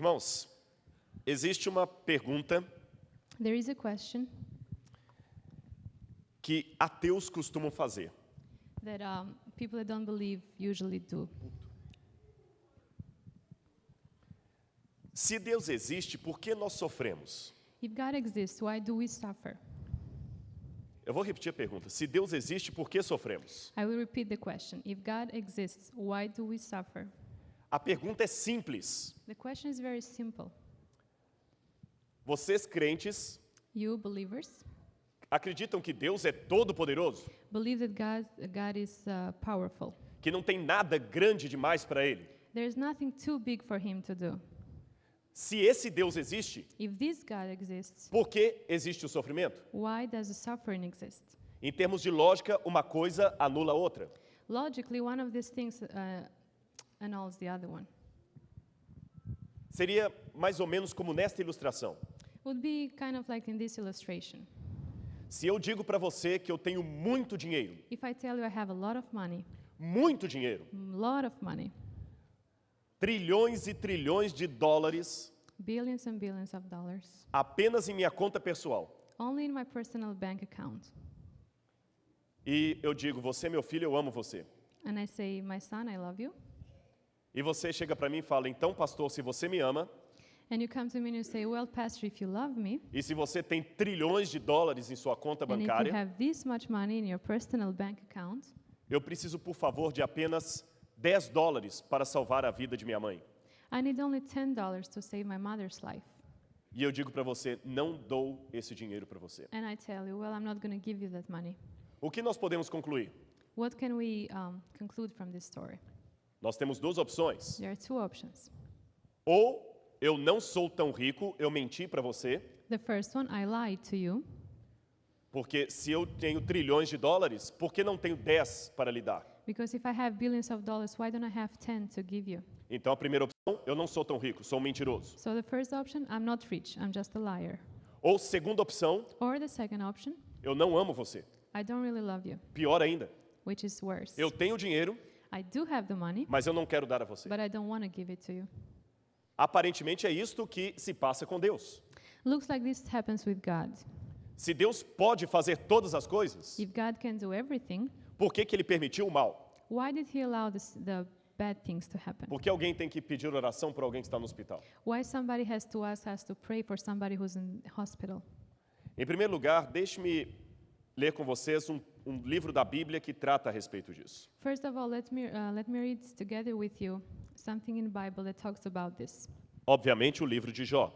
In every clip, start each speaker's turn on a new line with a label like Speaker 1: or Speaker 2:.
Speaker 1: Irmãos, existe uma pergunta
Speaker 2: There is a question
Speaker 1: que ateus costumam fazer.
Speaker 2: that people that don't believe usually do.
Speaker 1: Se Deus existe, por que nós sofremos?
Speaker 2: If God exists, why do we suffer?
Speaker 1: Eu vou repetir a pergunta. Se Deus existe, por que sofremos?
Speaker 2: I will repeat the question. If God exists, why do we suffer?
Speaker 1: A pergunta é simples.
Speaker 2: The question is very simple.
Speaker 1: Vocês crentes
Speaker 2: You believers
Speaker 1: acreditam que Deus é todo-poderoso?
Speaker 2: believe that God is powerful.
Speaker 1: Que não tem nada grande demais para Ele?
Speaker 2: There is nothing too big for him to do.
Speaker 1: Se esse Deus existe,
Speaker 2: If this God exists,
Speaker 1: por que existe o sofrimento?
Speaker 2: why does the suffering exist?
Speaker 1: Em termos de lógica, uma coisa anula a outra.
Speaker 2: Logically, one of these things annuls the other one.
Speaker 1: Seria mais ou menos como nesta ilustração.
Speaker 2: Would be kind of like in this illustration.
Speaker 1: Se eu digo para você que eu tenho muito dinheiro,
Speaker 2: If I tell you I have a lot of money,
Speaker 1: trilhões e trilhões de dólares
Speaker 2: billions and billions of dollars,
Speaker 1: apenas em minha conta pessoal,
Speaker 2: only in my personal bank account,
Speaker 1: e eu digo, você é meu filho, eu amo você.
Speaker 2: and I say, my son, I love you,
Speaker 1: E você chega para mim e fala, então pastor, se você me ama,
Speaker 2: and you come to me and you say, well, pastor, if you love me,
Speaker 1: e se você tem trilhões de dólares em sua conta
Speaker 2: and if you
Speaker 1: bancária,
Speaker 2: have this much money in your personal bank account,
Speaker 1: eu preciso, por favor, de apenas $10 para salvar a vida de minha mãe.
Speaker 2: I need only $10 to save my mother's life.
Speaker 1: E eu digo para você, não dou esse dinheiro para você.
Speaker 2: And I tell you, well, I'm not going to give you that money.
Speaker 1: O que nós podemos concluir?
Speaker 2: What can we conclude from this story?
Speaker 1: Nós temos duas opções.
Speaker 2: There are two options.
Speaker 1: Ou eu não sou tão rico, eu menti para você,
Speaker 2: The first one, I lied to you,
Speaker 1: porque se eu tenho trilhões de dólares, por que não tenho 10 para lhe dar?
Speaker 2: because if I have billions of dollars, why don't I have 10 to give you?
Speaker 1: Então a primeira opção, eu não sou tão rico, sou um mentiroso.
Speaker 2: So the first option, I'm not rich, I'm just a liar.
Speaker 1: Ou segunda opção,
Speaker 2: Or the second option,
Speaker 1: eu não amo você.
Speaker 2: I don't really love you,
Speaker 1: Pior ainda,
Speaker 2: which is worse.
Speaker 1: eu tenho dinheiro,
Speaker 2: I do have the money,
Speaker 1: mas eu não quero dar a você.
Speaker 2: but I don't want to give it to you.
Speaker 1: Aparentemente é isto que se passa com Deus.
Speaker 2: Looks like this happens with God.
Speaker 1: Se Deus pode fazer todas as coisas,
Speaker 2: If God can do everything,
Speaker 1: por que Ele permitiu o mal?
Speaker 2: why did he allow the bad things to happen?
Speaker 1: Por que alguém tem que pedir oração para alguém que está no hospital?
Speaker 2: Why somebody has to pray for somebody who's in hospital?
Speaker 1: Em primeiro lugar, deixe-me ler com vocês um livro da Bíblia que trata a respeito disso.
Speaker 2: First of all, let me read together with you something in the Bible that talks about this.
Speaker 1: Obviamente, o livro de Jó.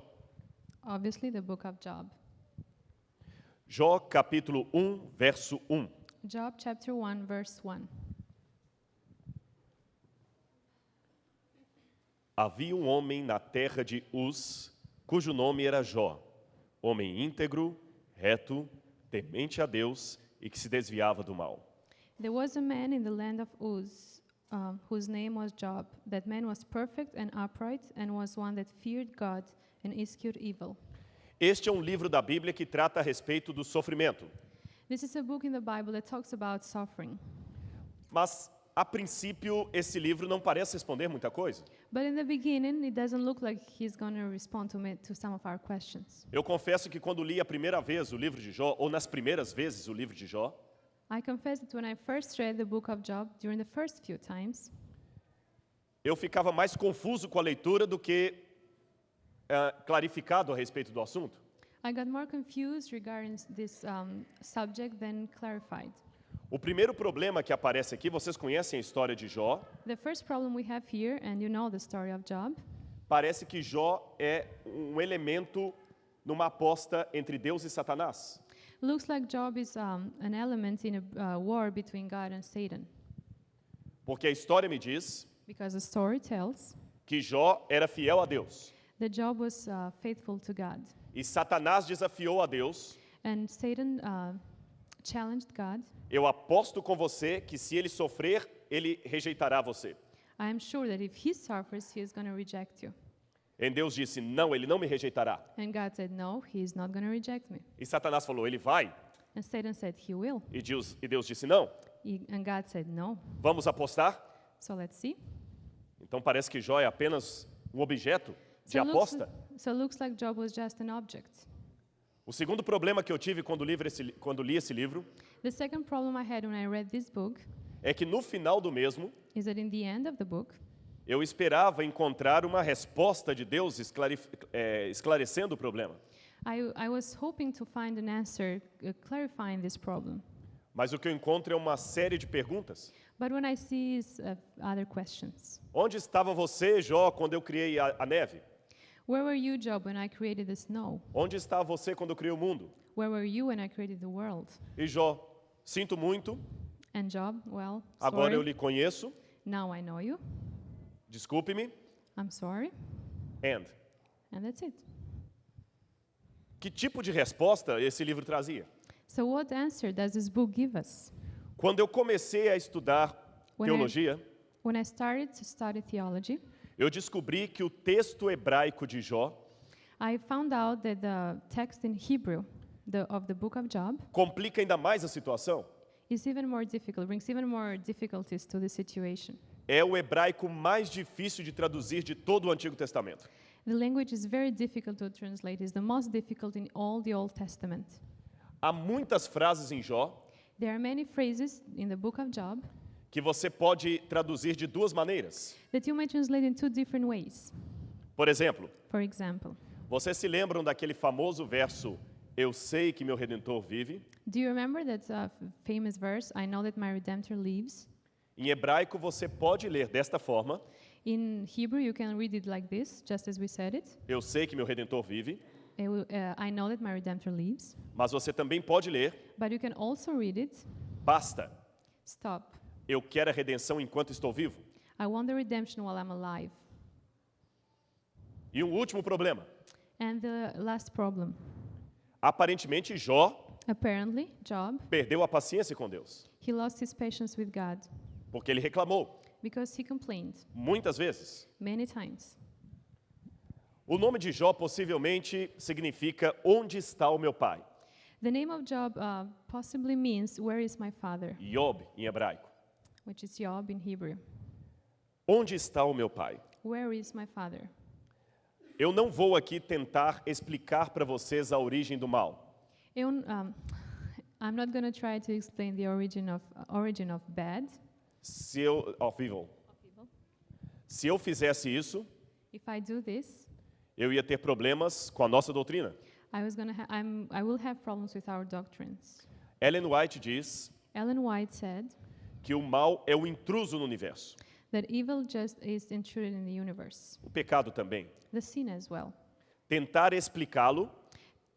Speaker 2: Obviously, the book of Job.
Speaker 1: Jó, capítulo 1, verso 1.
Speaker 2: Job chapter 1, verse 1.
Speaker 1: Havia um homem na terra de Uz, cujo nome era Jó, homem íntegro, reto, temente a Deus e que se desviava do mal.
Speaker 2: There was a man in the land of Uz, whose name was Job. That man was perfect and upright, and was one that feared God and eschewed evil.
Speaker 1: Este é um livro da Bíblia que trata a respeito do sofrimento.
Speaker 2: This is a book in the Bible that talks about suffering.
Speaker 1: Mas, a princípio, esse livro não parece responder muita coisa.
Speaker 2: But in the beginning, it doesn't look like he's going to respond to some of our questions.
Speaker 1: Eu confesso que quando li a primeira vez o livro de Jó, ou nas primeiras vezes o livro de Jó,
Speaker 2: I confess that when I first read the book of Job, during the first few times,
Speaker 1: eu ficava mais confuso com a leitura do que clarificado a respeito do assunto.
Speaker 2: I got more confused regarding this subject than clarified.
Speaker 1: O primeiro problema que aparece aqui, vocês conhecem a história de Jó,
Speaker 2: The first problem we have here, and you know the story of Job,
Speaker 1: parece que Jó é um elemento numa aposta entre Deus e Satanás.
Speaker 2: looks like Job is an element in a war between God and Satan.
Speaker 1: Porque a história me diz
Speaker 2: Because the story tells
Speaker 1: que Jó era fiel a Deus.
Speaker 2: that Job was faithful to God.
Speaker 1: E Satanás desafiou a Deus.
Speaker 2: And Satan challenged God.
Speaker 1: Eu aposto com você que se ele sofrer, ele rejeitará você.
Speaker 2: I am sure that if he suffers, he is going to reject you.
Speaker 1: E Deus disse, não, ele não me rejeitará.
Speaker 2: And God said, no, he is not going to reject me.
Speaker 1: E Satanás falou, ele vai.
Speaker 2: And Satan said, he will.
Speaker 1: E Deus disse, não.
Speaker 2: And God said, no.
Speaker 1: Vamos apostar?
Speaker 2: So let's see.
Speaker 1: Então parece que Jó é apenas um objeto. de aposta.
Speaker 2: So it looks like Job was just an object.
Speaker 1: O segundo problema que eu tive quando li esse livro
Speaker 2: The second problem I had when I read this book
Speaker 1: é que no final do mesmo,
Speaker 2: is that in the end of the book,
Speaker 1: eu esperava encontrar uma resposta de Deus esclarecendo o problema.
Speaker 2: I was hoping to find an answer clarifying this problem.
Speaker 1: Mas o que eu encontro é uma série de perguntas.
Speaker 2: But when I see is other questions.
Speaker 1: Onde estava você, Jó, quando eu criei a neve?
Speaker 2: Where were you, Job, when I created the snow?
Speaker 1: Onde está você quando eu criei o mundo?
Speaker 2: Where were you when I created the world?
Speaker 1: E Jó, sinto muito,
Speaker 2: And Job, well,
Speaker 1: agora eu
Speaker 2: sorry.
Speaker 1: lhe conheço,
Speaker 2: Now I know you.
Speaker 1: desculpe-me,
Speaker 2: I'm sorry.
Speaker 1: and.
Speaker 2: And that's it.
Speaker 1: Que tipo de resposta esse livro trazia?
Speaker 2: So what answer does this book give us?
Speaker 1: Quando eu comecei a estudar teologia,
Speaker 2: When I started to study theology,
Speaker 1: eu descobri que o texto hebraico de Jó
Speaker 2: I found out that the text in Hebrew of the book of Job
Speaker 1: complica ainda mais a situação.
Speaker 2: is even more difficult, brings even more difficulties to the situation.
Speaker 1: É o hebraico mais difícil de traduzir de todo o Antigo Testamento.
Speaker 2: The language is very difficult to translate. It's the most difficult in all the Old Testament.
Speaker 1: Há muitas frases em Jó
Speaker 2: There are many phrases in the book of Job
Speaker 1: que você pode traduzir de duas maneiras.
Speaker 2: that you may translate in two different ways.
Speaker 1: Por exemplo,
Speaker 2: For example,
Speaker 1: vocês se lembram daquele famoso verso, eu sei que meu Redentor vive?
Speaker 2: do you remember that famous verse, I know that my Redemptor lives?
Speaker 1: Em hebraico você pode ler desta forma,
Speaker 2: In Hebrew, you can read it like this, just as we said it.
Speaker 1: eu sei que meu Redentor vive,
Speaker 2: I know that my Redemptor lives.
Speaker 1: mas você também pode ler,
Speaker 2: But you can also read it,
Speaker 1: basta,
Speaker 2: stop.
Speaker 1: eu quero a redenção enquanto estou vivo.
Speaker 2: I want the redemption while I'm alive.
Speaker 1: E um último problema,
Speaker 2: And the last problem.
Speaker 1: aparentemente Jó
Speaker 2: Apparently, Job,
Speaker 1: perdeu a paciência com Deus,
Speaker 2: he lost his patience with God
Speaker 1: porque ele reclamou
Speaker 2: because he complained
Speaker 1: muitas vezes.
Speaker 2: many times.
Speaker 1: O nome de Jó possivelmente significa onde está o meu pai?
Speaker 2: The name of Job possibly means, where is my father?
Speaker 1: Job em hebraico.
Speaker 2: Which is Job in Hebrew.
Speaker 1: Onde está o meu pai?
Speaker 2: Where is my father?
Speaker 1: Eu não vou aqui tentar explicar para vocês a origem do mal.
Speaker 2: I'm not going to try to explain the origin of bad.
Speaker 1: Of evil. Se eu fizesse isso,
Speaker 2: If I do this,
Speaker 1: eu ia ter problemas com a nossa doutrina.
Speaker 2: I will have problems with our doctrines.
Speaker 1: Ellen White diz
Speaker 2: Ellen White said
Speaker 1: que o mal é o intruso no universo.
Speaker 2: that evil just is intruded in the universe.
Speaker 1: O pecado também.
Speaker 2: The sin as well.
Speaker 1: Tentar explicá-lo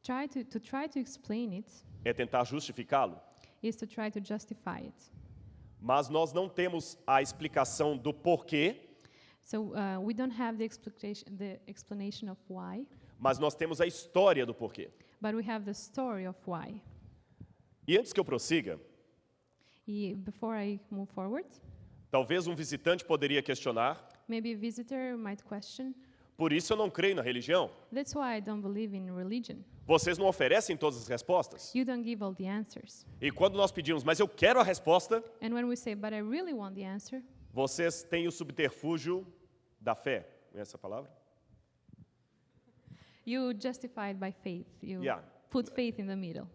Speaker 2: Try to explain it
Speaker 1: é tentar justificá-lo.
Speaker 2: is to try to justify it.
Speaker 1: Mas nós não temos a explicação do porquê,
Speaker 2: So we don't have the explanation of why,
Speaker 1: mas nós temos a história do porquê.
Speaker 2: but we have the story of why.
Speaker 1: E antes que eu prossiga,
Speaker 2: Before I move forward,
Speaker 1: talvez um visitante poderia questionar,
Speaker 2: maybe a visitor might question,
Speaker 1: por isso eu não creio na religião.
Speaker 2: that's why I don't believe in religion.
Speaker 1: Vocês não oferecem todas as respostas?
Speaker 2: You don't give all the answers.
Speaker 1: E quando nós pedimos, mas eu quero a resposta,
Speaker 2: And when we say, but I really want the answer,
Speaker 1: vocês têm o subterfúgio da fé. Essa palavra?
Speaker 2: you justify it by faith. You
Speaker 1: Yeah.
Speaker 2: put faith in the middle.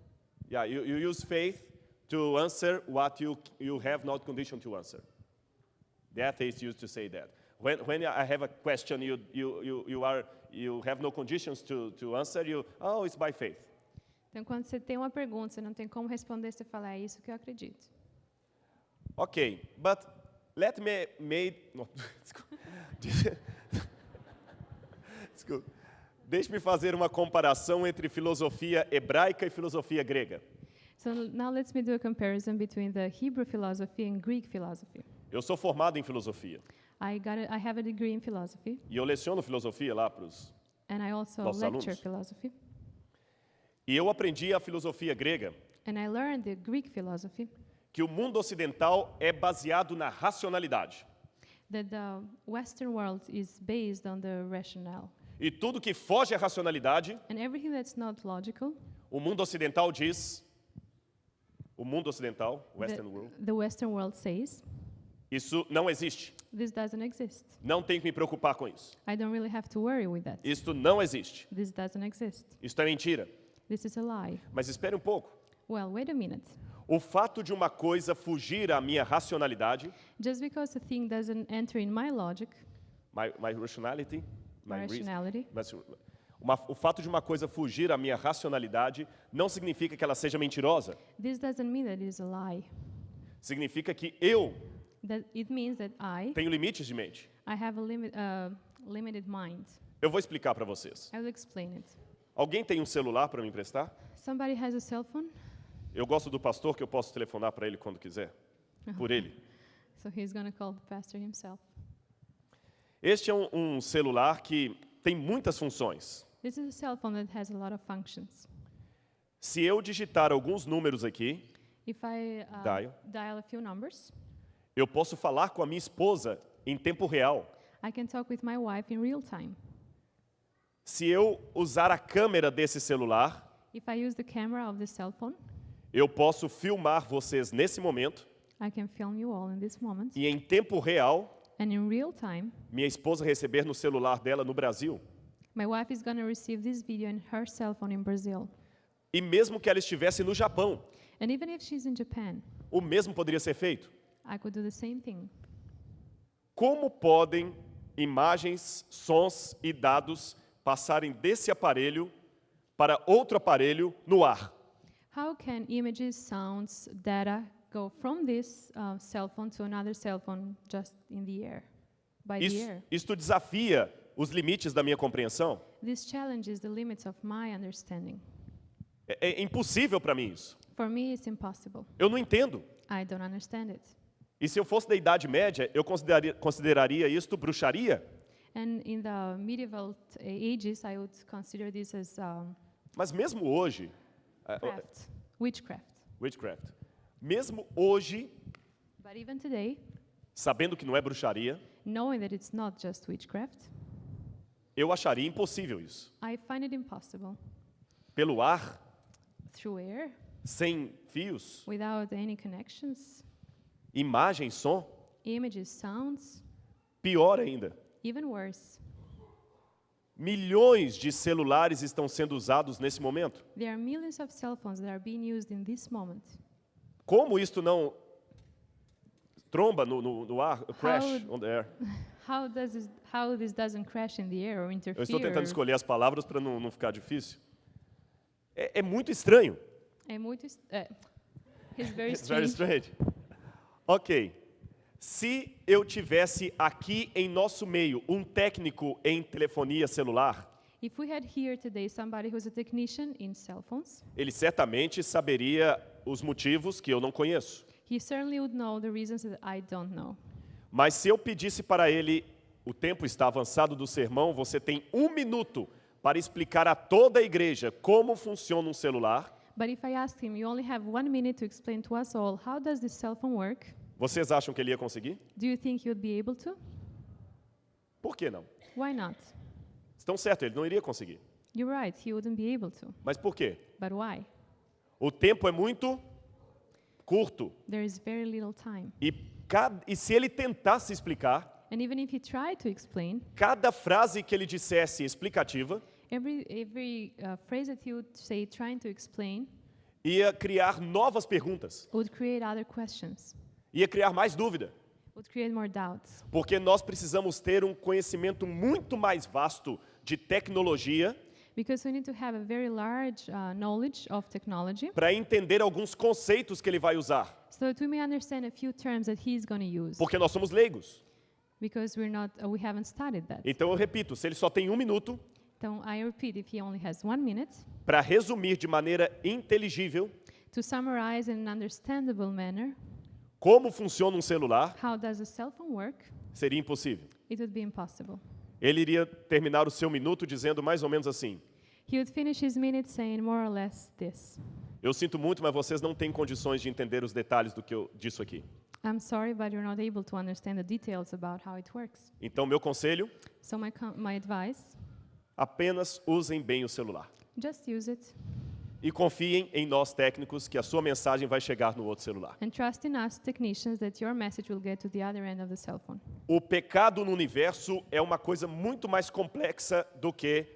Speaker 1: Yeah, you use faith to answer what you have not conditioned to answer. The atheists used to say that. When I have a question, you have no conditions to answer. It's by faith.
Speaker 2: Então, quando você tem uma pergunta, você não tem como responder, você fala, é isso que eu acredito.
Speaker 1: Okay, but let me Desculpa. Deixe-me fazer uma comparação entre filosofia hebraica e filosofia grega.
Speaker 2: So now let's me do a comparison between the Hebrew philosophy and Greek philosophy.
Speaker 1: Eu sou formado em filosofia
Speaker 2: I have a degree in philosophy,
Speaker 1: e eu leciono filosofia lá para os.
Speaker 2: and I also
Speaker 1: Nossos
Speaker 2: lecture
Speaker 1: alunos.
Speaker 2: philosophy.
Speaker 1: E eu aprendi a filosofia grega,
Speaker 2: And I learned the Greek philosophy,
Speaker 1: que o mundo ocidental é baseado na racionalidade.
Speaker 2: that the Western world is based on the rationale.
Speaker 1: E tudo que foge à racionalidade,
Speaker 2: And everything that's not logical,
Speaker 1: o mundo ocidental diz, o mundo ocidental, Western world,
Speaker 2: the Western world says,
Speaker 1: isso não existe.
Speaker 2: This doesn't exist.
Speaker 1: Não tenho que me preocupar com isso.
Speaker 2: I don't really have to worry with that.
Speaker 1: Isto não existe.
Speaker 2: This doesn't exist.
Speaker 1: Isto é mentira.
Speaker 2: This is a lie.
Speaker 1: Mas espere um pouco.
Speaker 2: Well, wait a minute.
Speaker 1: O fato de uma coisa fugir à minha racionalidade,
Speaker 2: Just because a thing doesn't enter in my logic,
Speaker 1: my rationality,
Speaker 2: my
Speaker 1: reason-
Speaker 2: rationality,
Speaker 1: mas o fato de uma coisa fugir à minha racionalidade não significa que ela seja mentirosa.
Speaker 2: this doesn't mean that it is a lie.
Speaker 1: Significa que eu
Speaker 2: That it means that I
Speaker 1: tenho limites de mente.
Speaker 2: have a limited mind.
Speaker 1: Eu vou explicar para vocês.
Speaker 2: I will explain it.
Speaker 1: Alguém tem um celular para me emprestar?
Speaker 2: Somebody has a cell phone,
Speaker 1: Eu gosto do pastor que eu posso telefonar para ele quando quiser. Por ele.
Speaker 2: so he's going to call the pastor himself.
Speaker 1: Este é um celular que tem muitas funções.
Speaker 2: This is a cell phone that has a lot of functions.
Speaker 1: Se eu digitar alguns números aqui,
Speaker 2: If I
Speaker 1: Dial.
Speaker 2: a few numbers,
Speaker 1: eu posso falar com a minha esposa em tempo real.
Speaker 2: I can talk with my wife in real time.
Speaker 1: Se eu usar a câmera desse celular,
Speaker 2: If I use the camera of the cell phone,
Speaker 1: eu posso filmar vocês nesse momento
Speaker 2: I can film you all in this moment.
Speaker 1: e em tempo real,
Speaker 2: And in real time,
Speaker 1: minha esposa receber no celular dela no Brasil.
Speaker 2: my wife is going to receive this video in her cell phone in Brazil.
Speaker 1: E mesmo que ela estivesse no Japão,
Speaker 2: And even if she's in Japan,
Speaker 1: o mesmo poderia ser feito.
Speaker 2: I could do the same thing.
Speaker 1: Como podem imagens, sons e dados passarem desse aparelho para outro aparelho no ar?
Speaker 2: How can images, sounds, data go from this cell phone to another cell phone just in the air, by the air?
Speaker 1: Isto desafia os limites da minha compreensão.
Speaker 2: This challenges the limits of my understanding.
Speaker 1: É impossível para mim isso.
Speaker 2: For me, it's impossible.
Speaker 1: Eu não entendo.
Speaker 2: I don't understand it.
Speaker 1: E se eu fosse da Idade Média, eu consideraria isto bruxaria?
Speaker 2: And in the medieval ages, I would consider this as
Speaker 1: Mas mesmo hoje,
Speaker 2: witchcraft.
Speaker 1: witchcraft, mesmo hoje,
Speaker 2: But even today,
Speaker 1: sabendo que não é bruxaria,
Speaker 2: knowing that it's not just witchcraft,
Speaker 1: eu acharia impossível isso.
Speaker 2: I find it impossible.
Speaker 1: Pelo ar,
Speaker 2: Through air,
Speaker 1: sem fios,
Speaker 2: without any connections,
Speaker 1: imagem, som,
Speaker 2: images, sounds,
Speaker 1: pior ainda.
Speaker 2: even worse.
Speaker 1: Milhões de celulares estão sendo usados nesse momento.
Speaker 2: There are millions of cell phones that are being used in this moment.
Speaker 1: Como isto não tromba no ar, crash on the air?
Speaker 2: How this doesn't crash in the air or
Speaker 1: Eu
Speaker 2: interfere?
Speaker 1: estou tentando escolher as palavras para não ficar difícil. É muito estranho.
Speaker 2: É muito it's very
Speaker 1: It's very
Speaker 2: strange.
Speaker 1: strange. Ok. Se eu tivesse aqui em nosso meio um técnico em telefonia celular,
Speaker 2: If we had here today somebody who's a technician in cell phones,
Speaker 1: ele certamente saberia os motivos que eu não conheço.
Speaker 2: he certainly would know the reasons that I don't know.
Speaker 1: Mas se eu pedisse para ele, o tempo está avançado do sermão, você tem 1 minuto para explicar a toda a igreja como funciona um celular,
Speaker 2: But if I asked him, you only have 1 minute to explain to us all, how does this cell phone work?
Speaker 1: vocês acham que ele ia conseguir?
Speaker 2: Do you think he would be able to?
Speaker 1: Por que não?
Speaker 2: Why not?
Speaker 1: Estão certo, ele não iria conseguir.
Speaker 2: You're right, he wouldn't be able to.
Speaker 1: Mas por quê?
Speaker 2: But why?
Speaker 1: O tempo é muito curto.
Speaker 2: There is very little time.
Speaker 1: E se ele tentasse explicar,
Speaker 2: And even if he tried to explain,
Speaker 1: cada frase que ele dissesse explicativa
Speaker 2: every phrase that he would say trying to explain
Speaker 1: ia criar novas perguntas,
Speaker 2: would create other questions,
Speaker 1: ia criar mais dúvida.
Speaker 2: would create more doubts.
Speaker 1: Porque nós precisamos ter um conhecimento muito mais vasto de tecnologia
Speaker 2: Because we need to have a very large knowledge of technology
Speaker 1: para entender alguns conceitos que ele vai usar.
Speaker 2: so that we may understand a few terms that he's going to use.
Speaker 1: Porque nós somos leigos.
Speaker 2: Because we haven't studied that.
Speaker 1: Então eu repito, se ele só tem 1 minuto
Speaker 2: So I repeat, if he only has 1 minute
Speaker 1: para resumir de maneira inteligível
Speaker 2: to summarize in an understandable manner
Speaker 1: como funciona um celular,
Speaker 2: how does a cell phone work,
Speaker 1: seria impossível.
Speaker 2: it would be impossible.
Speaker 1: Ele iria terminar o seu minuto dizendo mais ou menos assim:
Speaker 2: He would finish his minute saying more or less this.
Speaker 1: eu sinto muito, mas vocês não têm condições de entender os detalhes disso aqui.
Speaker 2: I'm sorry, but you're not able to understand the details about how it works.
Speaker 1: Então, meu conselho,
Speaker 2: So my advice,
Speaker 1: apenas usem bem o celular.
Speaker 2: just use it.
Speaker 1: E confiem em nós técnicos que a sua mensagem vai chegar no outro celular.
Speaker 2: And trust in us, technicians, that your message will get to the other end of the cell phone.
Speaker 1: O pecado no universo é uma coisa muito mais complexa do que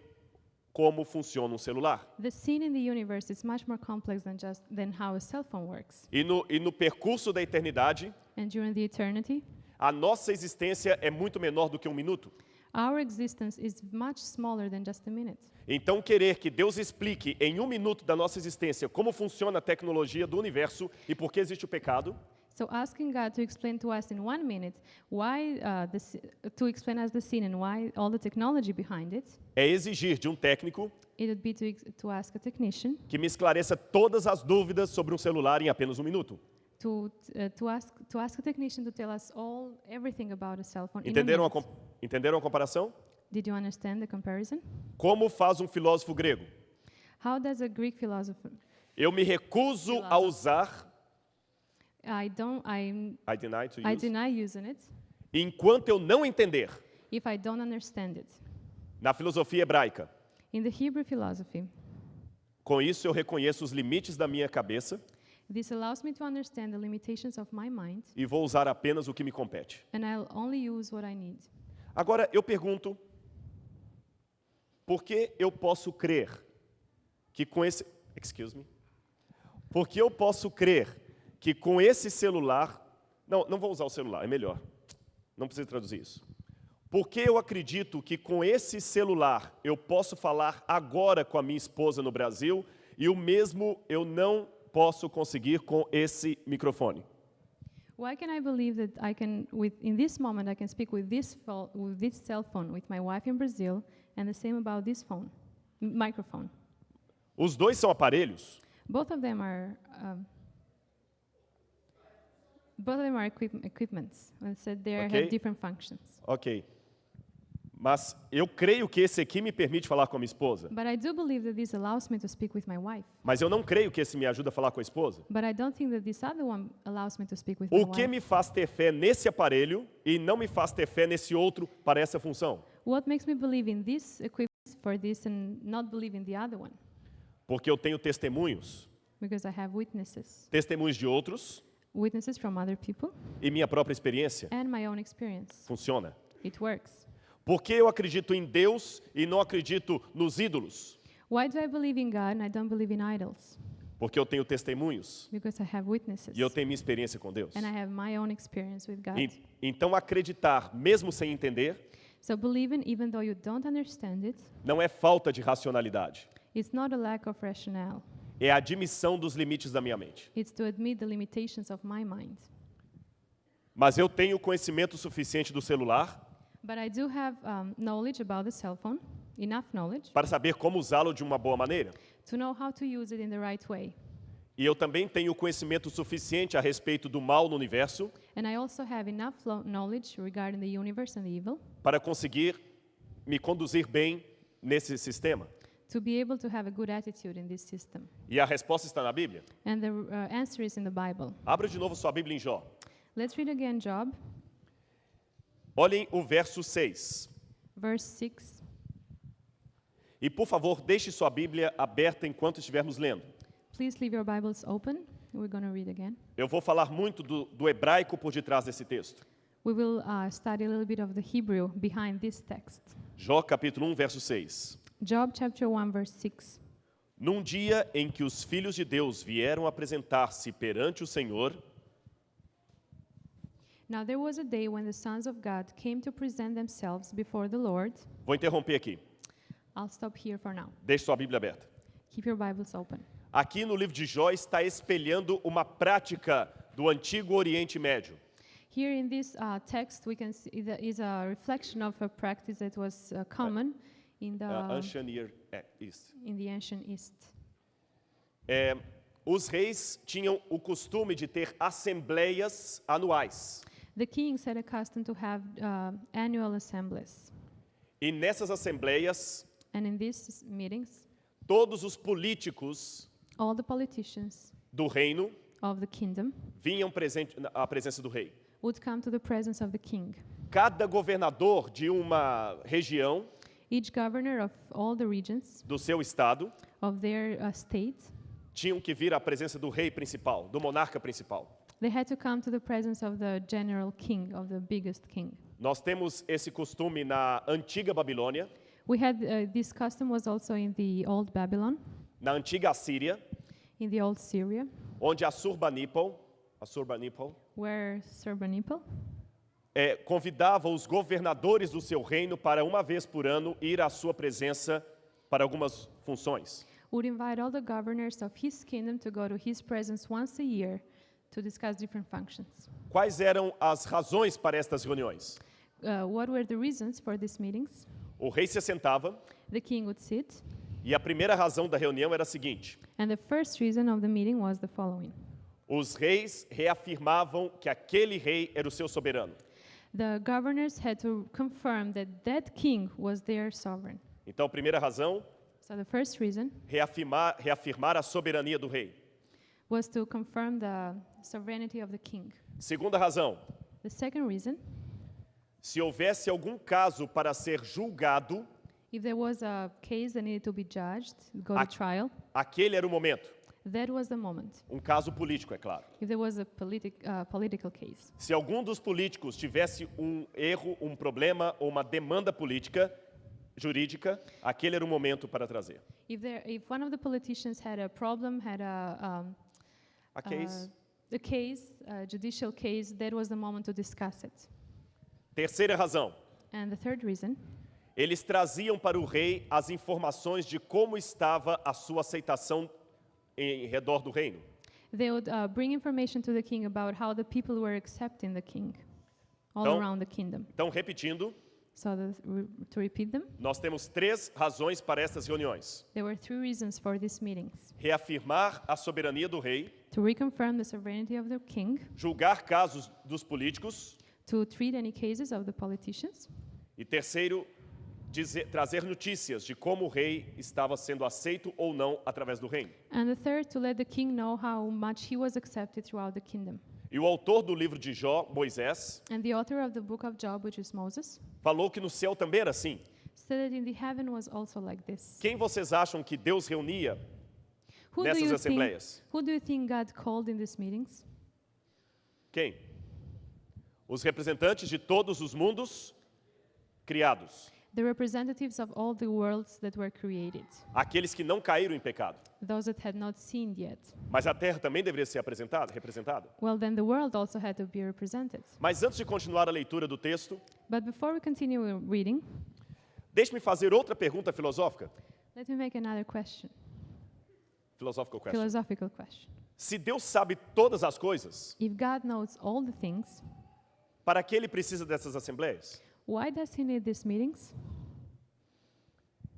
Speaker 1: como funciona um celular.
Speaker 2: The sin in the universe is much more complex than how a cell phone works.
Speaker 1: E no percurso da eternidade,
Speaker 2: And during the eternity,
Speaker 1: a nossa existência é muito menor do que um minuto.
Speaker 2: our existence is much smaller than just a minute.
Speaker 1: Então, querer que Deus explique em um minuto da nossa existência como funciona a tecnologia do universo e por que existe o pecado,
Speaker 2: So asking God to explain to us in 1 minute why to explain us the sin and why all the technology behind it,
Speaker 1: é exigir de um técnico
Speaker 2: it would be to ask a technician
Speaker 1: que me esclareça todas as dúvidas sobre um celular em apenas um minuto.
Speaker 2: to ask a technician to tell us everything about a cell phone.
Speaker 1: Entenderam
Speaker 2: In a minute.
Speaker 1: entenderam a comparação?
Speaker 2: Did you understand the comparison?
Speaker 1: Como faz um filósofo grego?
Speaker 2: How does a Greek philosopher?
Speaker 1: Eu me recuso a usar,
Speaker 2: I
Speaker 1: deny to
Speaker 2: I
Speaker 1: use,
Speaker 2: deny using it
Speaker 1: enquanto eu não entender.
Speaker 2: if I don't understand it.
Speaker 1: Na filosofia hebraica,
Speaker 2: In the Hebrew philosophy,
Speaker 1: com isso eu reconheço os limites da minha cabeça
Speaker 2: this allows me to understand the limitations of my mind,
Speaker 1: e vou usar apenas o que me compete.
Speaker 2: and I'll only use what I need.
Speaker 1: Agora, eu pergunto, por que eu posso crer que com esse... Excuse me. Por que eu posso crer que com esse celular... Não vou usar o celular, é melhor. Não preciso traduzir isso. Por que eu acredito que com esse celular eu posso falar agora com a minha esposa no Brasil e o mesmo eu não posso conseguir com esse microfone?
Speaker 2: Why can I believe that in this moment, I can speak with this cell phone with my wife in Brazil, and the same about this microphone?
Speaker 1: Os dois são aparelhos,
Speaker 2: Both of them are equipments. I said they
Speaker 1: Okay.
Speaker 2: have different functions.
Speaker 1: ok. Mas eu creio que esse aqui me permite falar com a minha esposa.
Speaker 2: But I do believe that this allows me to speak with my wife.
Speaker 1: Mas eu não creio que esse me ajuda a falar com a esposa.
Speaker 2: But I don't think that this other one allows me to speak with
Speaker 1: O
Speaker 2: my
Speaker 1: que
Speaker 2: wife.
Speaker 1: me faz ter fé nesse aparelho e não me faz ter fé nesse outro para essa função?
Speaker 2: What makes me believe in this equipment for this and not believe in the other one?
Speaker 1: Porque eu tenho testemunhos.
Speaker 2: Because I have witnesses.
Speaker 1: Testemunhos de outros
Speaker 2: Witnesses from other people
Speaker 1: e minha própria experiência.
Speaker 2: and my own experience.
Speaker 1: Funciona.
Speaker 2: It works.
Speaker 1: Porque eu acredito em Deus e não acredito nos ídolos?
Speaker 2: Why do I believe in God and I don't believe in idols?
Speaker 1: Porque eu tenho testemunhos
Speaker 2: Because I have witnesses.
Speaker 1: e eu tenho minha experiência com Deus.
Speaker 2: And I have my own experience with God.
Speaker 1: Então acreditar, mesmo sem entender,
Speaker 2: So believing, even though you don't understand it,
Speaker 1: não é falta de racionalidade.
Speaker 2: it's not a lack of rationale.
Speaker 1: É a admissão dos limites da minha mente.
Speaker 2: It's to admit the limitations of my mind.
Speaker 1: Mas eu tenho conhecimento suficiente do celular
Speaker 2: But I do have knowledge about the cell phone, enough knowledge,
Speaker 1: para saber como usá-lo de uma boa maneira.
Speaker 2: to know how to use it in the right way.
Speaker 1: E eu também tenho conhecimento suficiente a respeito do mal no universo
Speaker 2: And I also have enough knowledge regarding the universe and the evil
Speaker 1: para conseguir me conduzir bem nesse sistema.
Speaker 2: to be able to have a good attitude in this system.
Speaker 1: E a resposta está na Bíblia.
Speaker 2: And the answer is in the Bible.
Speaker 1: Abra de novo sua Bíblia em Jó.
Speaker 2: Let's read again Job,
Speaker 1: Olhem o verso 6.
Speaker 2: verse 6.
Speaker 1: E, por favor, deixe sua Bíblia aberta enquanto estivermos lendo.
Speaker 2: Please leave your Bibles open. We're going to read again.
Speaker 1: Eu vou falar muito do hebraico por detrás desse texto.
Speaker 2: We will study a little bit of the Hebrew behind this text.
Speaker 1: Jó, capítulo 1, verso 6.
Speaker 2: Job chapter 1, verse 6.
Speaker 1: Num dia em que os filhos de Deus vieram apresentar-se perante o Senhor,
Speaker 2: Now there was a day when the sons of God came to present themselves before the Lord.
Speaker 1: vou interromper aqui.
Speaker 2: I'll stop here for now.
Speaker 1: Deixe sua Bíblia aberta.
Speaker 2: Keep your Bibles open.
Speaker 1: Aqui no livro de Jó está espelhando uma prática do antigo Oriente Médio.
Speaker 2: Here in this text, we can see that is a reflection of a practice that was common in the
Speaker 1: Ancient Near East.
Speaker 2: ancient East.
Speaker 1: Os reis tinham o costume de ter assembleias anuais.
Speaker 2: The kings had a custom to have annual assemblies.
Speaker 1: E nessas assembleias,
Speaker 2: And in these meetings,
Speaker 1: todos os políticos
Speaker 2: all the politicians
Speaker 1: do reino
Speaker 2: of the kingdom
Speaker 1: vinham à presença do rei.
Speaker 2: would come to the presence of the king.
Speaker 1: Cada governador de uma região
Speaker 2: Each governor of all the regions
Speaker 1: do seu estado
Speaker 2: of their state
Speaker 1: tinham que vir à presença do rei principal, do monarca principal.
Speaker 2: They had to come to the presence of the general king, of the biggest king.
Speaker 1: Nós temos esse costume na antiga Babilônia,
Speaker 2: We had this custom was also in the old Babylon,
Speaker 1: na antiga Assíria,
Speaker 2: in the old Syria,
Speaker 1: onde Assurbanipal
Speaker 2: where Sarbanipal
Speaker 1: convidava os governadores do seu reino para uma vez por ano ir à sua presença para algumas funções.
Speaker 2: would invite all the governors of his kingdom to go to his presence once a year to discuss different functions.
Speaker 1: Quais eram as razões para estas reuniões?
Speaker 2: What were the reasons for these meetings?
Speaker 1: O rei se assentava
Speaker 2: The king would sit,
Speaker 1: e a primeira razão da reunião era a seguinte:
Speaker 2: and the first reason of the meeting was the following.
Speaker 1: os reis reafirmavam que aquele rei era o seu soberano.
Speaker 2: The governors had to confirm that that king was their sovereign.
Speaker 1: Então, a primeira razão,
Speaker 2: So the first reason
Speaker 1: reafirmar a soberania do rei.
Speaker 2: was to confirm the sovereignty of the king.
Speaker 1: Segunda razão,
Speaker 2: The second reason,
Speaker 1: se houvesse algum caso para ser julgado,
Speaker 2: if there was a case that needed to be judged, go
Speaker 1: Ac-
Speaker 2: to trial,
Speaker 1: aquele era o momento.
Speaker 2: that was the moment.
Speaker 1: Um caso político, é claro.
Speaker 2: If there was a political case.
Speaker 1: Se algum dos políticos tivesse um erro, um problema ou uma demanda política, jurídica, aquele era o momento para trazer.
Speaker 2: If one of the politicians had a problem, had
Speaker 1: A case.
Speaker 2: a case, a judicial case, that was the moment to discuss it.
Speaker 1: Terceira razão,
Speaker 2: And the third reason,
Speaker 1: eles traziam para o rei as informações de como estava a sua aceitação em redor do reino.
Speaker 2: they would bring information to the king about how the people were accepting the king all
Speaker 1: Então-
Speaker 2: around the kingdom.
Speaker 1: Então, repetindo,
Speaker 2: So to repeat them,
Speaker 1: nós temos 3 razões para estas reuniões:
Speaker 2: there were 3 reasons for these meetings.
Speaker 1: reafirmar a soberania do rei,
Speaker 2: To reconfirm the sovereignty of the king,
Speaker 1: julgar casos dos políticos
Speaker 2: to treat any cases of the politicians,
Speaker 1: e terceiro, trazer notícias de como o rei estava sendo aceito ou não através do reino.
Speaker 2: and the third, to let the king know how much he was accepted throughout the kingdom.
Speaker 1: E o autor do livro de Jó, Moisés,
Speaker 2: And the author of the book of Job, which is Moses,
Speaker 1: falou que no céu também era assim.
Speaker 2: said that in the heaven was also like this.
Speaker 1: Quem vocês acham que Deus reunia
Speaker 2: Who do
Speaker 1: nessas
Speaker 2: you
Speaker 1: assembleias?
Speaker 2: think, who do you think God called in these meetings?
Speaker 1: Quem? Os representantes de todos os mundos criados.
Speaker 2: The representatives of all the worlds that were created,
Speaker 1: Aqueles que não caíram em pecado.
Speaker 2: those that had not sinned yet.
Speaker 1: Mas a terra também deveria ser representada.
Speaker 2: Well, then the world also had to be represented.
Speaker 1: Mas antes de continuar a leitura do texto,
Speaker 2: But before we continue reading,
Speaker 1: deixe-me fazer outra pergunta filosófica.
Speaker 2: let me make another question,
Speaker 1: Philosophical question.
Speaker 2: philosophical question.
Speaker 1: Se Deus sabe todas as coisas,
Speaker 2: If God knows all the things,
Speaker 1: para que ele precisa dessas assembleias?
Speaker 2: why does he need these meetings?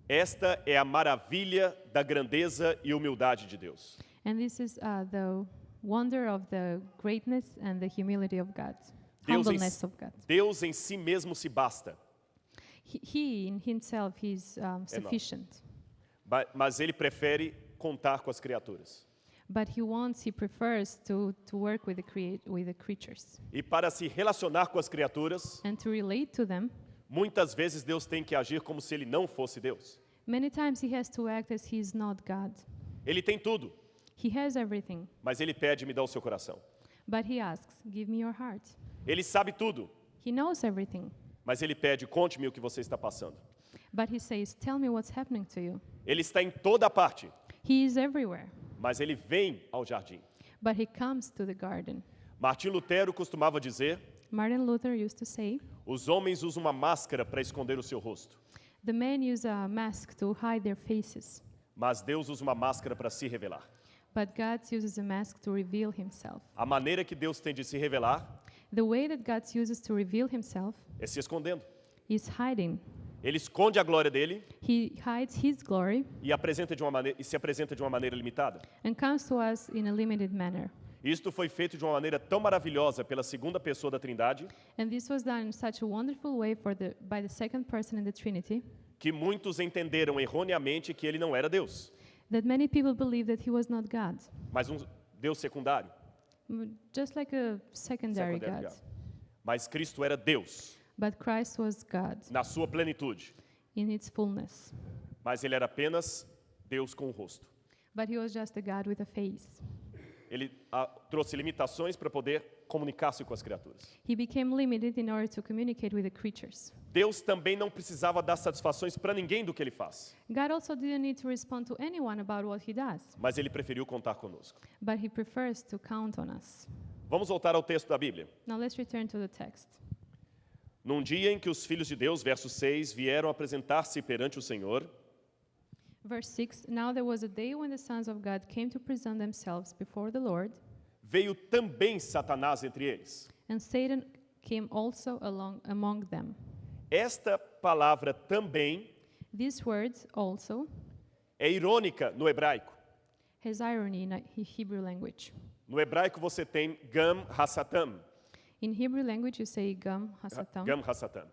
Speaker 1: Esta é a maravilha da grandeza e humildade de Deus.
Speaker 2: And this is the wonder of the greatness and the humility of God,
Speaker 1: Deus
Speaker 2: humbleness of God.
Speaker 1: Deus em si mesmo se basta,
Speaker 2: He in himself, he's sufficient.
Speaker 1: mas ele prefere contar com as criaturas.
Speaker 2: But he prefers to work with the creatures.
Speaker 1: E para se relacionar com as criaturas,
Speaker 2: And to relate to them,
Speaker 1: muitas vezes Deus tem que agir como se ele não fosse Deus.
Speaker 2: many times he has to act as he's not God.
Speaker 1: Ele tem tudo,
Speaker 2: He has everything,
Speaker 1: mas ele pede: me dá o seu coração.
Speaker 2: but he asks, give me your heart.
Speaker 1: Ele sabe tudo,
Speaker 2: He knows everything,
Speaker 1: mas ele pede: conte-me o que você está passando.
Speaker 2: but he says, tell me what's happening to you.
Speaker 1: Ele está em toda parte,
Speaker 2: He is everywhere,
Speaker 1: mas ele vem ao jardim.
Speaker 2: but he comes to the garden.
Speaker 1: Martim Lutero costumava dizer:
Speaker 2: Martin Luther used to say,
Speaker 1: os homens usam uma máscara para esconder o seu rosto,
Speaker 2: the men use a mask to hide their faces,
Speaker 1: mas Deus usa uma máscara para se revelar.
Speaker 2: but God uses a mask to reveal himself.
Speaker 1: A maneira que Deus tem de se revelar
Speaker 2: The way that God uses to reveal himself
Speaker 1: é se escondendo.
Speaker 2: is hiding.
Speaker 1: Ele esconde a glória dele
Speaker 2: He hides his glory
Speaker 1: e se apresenta de uma maneira limitada.
Speaker 2: and comes to us in a limited manner.
Speaker 1: Isto foi feito de uma maneira tão maravilhosa pela segunda pessoa da Trindade,
Speaker 2: And this was done in such a wonderful way by the second person in the Trinity
Speaker 1: que muitos entenderam erroneamente que ele não era Deus,
Speaker 2: that many people believe that he was not God,
Speaker 1: mas um Deus secundário.
Speaker 2: just like a secondary God.
Speaker 1: Mas Cristo era Deus,
Speaker 2: But Christ was God
Speaker 1: na sua plenitude,
Speaker 2: in its fullness.
Speaker 1: mas ele era apenas Deus com o rosto.
Speaker 2: but he was just a God with a face.
Speaker 1: Ele trouxe limitações para poder comunicar-se com as criaturas.
Speaker 2: He became limited in order to communicate with the creatures.
Speaker 1: Deus também não precisava dar satisfações para ninguém do que ele faz,
Speaker 2: God also didn't need to respond to anyone about what he does,
Speaker 1: mas ele preferiu contar conosco.
Speaker 2: but he prefers to count on us.
Speaker 1: Vamos voltar ao texto da Bíblia.
Speaker 2: Now let's return to the text.
Speaker 1: Num dia em que os filhos de Deus, verso 6, vieram apresentar-se perante o Senhor,
Speaker 2: Verse 6, Now there was a day when the sons of God came to present themselves before the Lord,
Speaker 1: veio também Satanás entre eles.
Speaker 2: and Satan came also among them.
Speaker 1: Esta palavra também
Speaker 2: This word also
Speaker 1: é irônica no hebraico.
Speaker 2: has irony in Hebrew language.
Speaker 1: No hebraico você tem gam hasatam.
Speaker 2: In Hebrew language you say gam hasatam.
Speaker 1: Gam hasatam.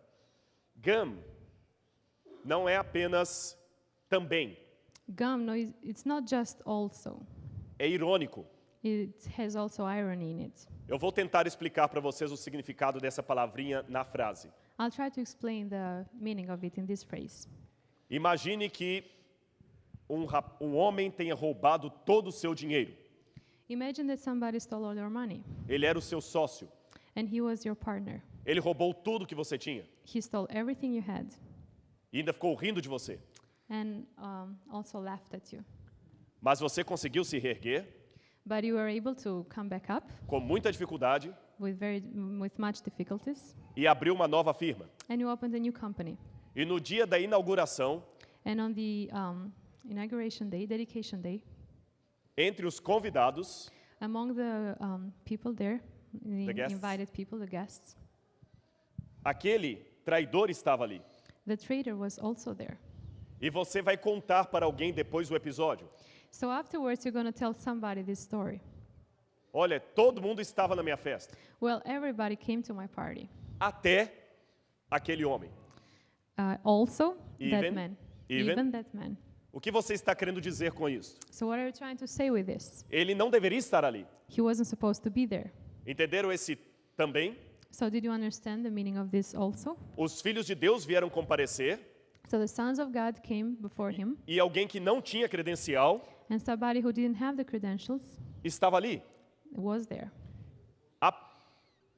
Speaker 1: Gam não é apenas também,
Speaker 2: Gam, no, it's not just also.
Speaker 1: é irônico.
Speaker 2: It has also irony in it.
Speaker 1: Eu vou tentar explicar para vocês o significado dessa palavrinha na frase.
Speaker 2: I'll try to explain the meaning of it in this phrase.
Speaker 1: Imagine que um homem tenha roubado todo o seu dinheiro.
Speaker 2: Imagine that somebody stole all your money,
Speaker 1: Ele era o seu sócio.
Speaker 2: and he was your partner.
Speaker 1: Ele roubou tudo que você tinha
Speaker 2: He stole everything you had,
Speaker 1: e ainda ficou rindo de você.
Speaker 2: and also laughed at you.
Speaker 1: Mas você conseguiu se reerguer
Speaker 2: But you were able to come back up
Speaker 1: com muita dificuldade
Speaker 2: with much difficulties,
Speaker 1: e abriu uma nova firma.
Speaker 2: and you opened a new company.
Speaker 1: E no dia da inauguração,
Speaker 2: And on the inauguration day, dedication day,
Speaker 1: entre os convidados,
Speaker 2: among the people there,
Speaker 1: The guests.
Speaker 2: invited people, the guests,
Speaker 1: aquele traidor estava ali.
Speaker 2: the traitor was also there.
Speaker 1: E você vai contar para alguém depois do episódio.
Speaker 2: So afterwards, you're going to tell somebody this story.
Speaker 1: Olha, todo mundo estava na minha festa,
Speaker 2: Well, everybody came to my party.
Speaker 1: até aquele homem.
Speaker 2: Also, that
Speaker 1: Even-
Speaker 2: man.
Speaker 1: even-
Speaker 2: That man.
Speaker 1: O que você está querendo dizer com isso?
Speaker 2: So what are you trying to say with this?
Speaker 1: Ele não deveria estar ali.
Speaker 2: He wasn't supposed to be there.
Speaker 1: Entenderam esse também?
Speaker 2: So did you understand the meaning of this also?
Speaker 1: Os filhos de Deus vieram comparecer
Speaker 2: So the sons of God came before him,
Speaker 1: e alguém que não tinha credencial
Speaker 2: and somebody who didn't have the credentials
Speaker 1: estava ali.
Speaker 2: was there.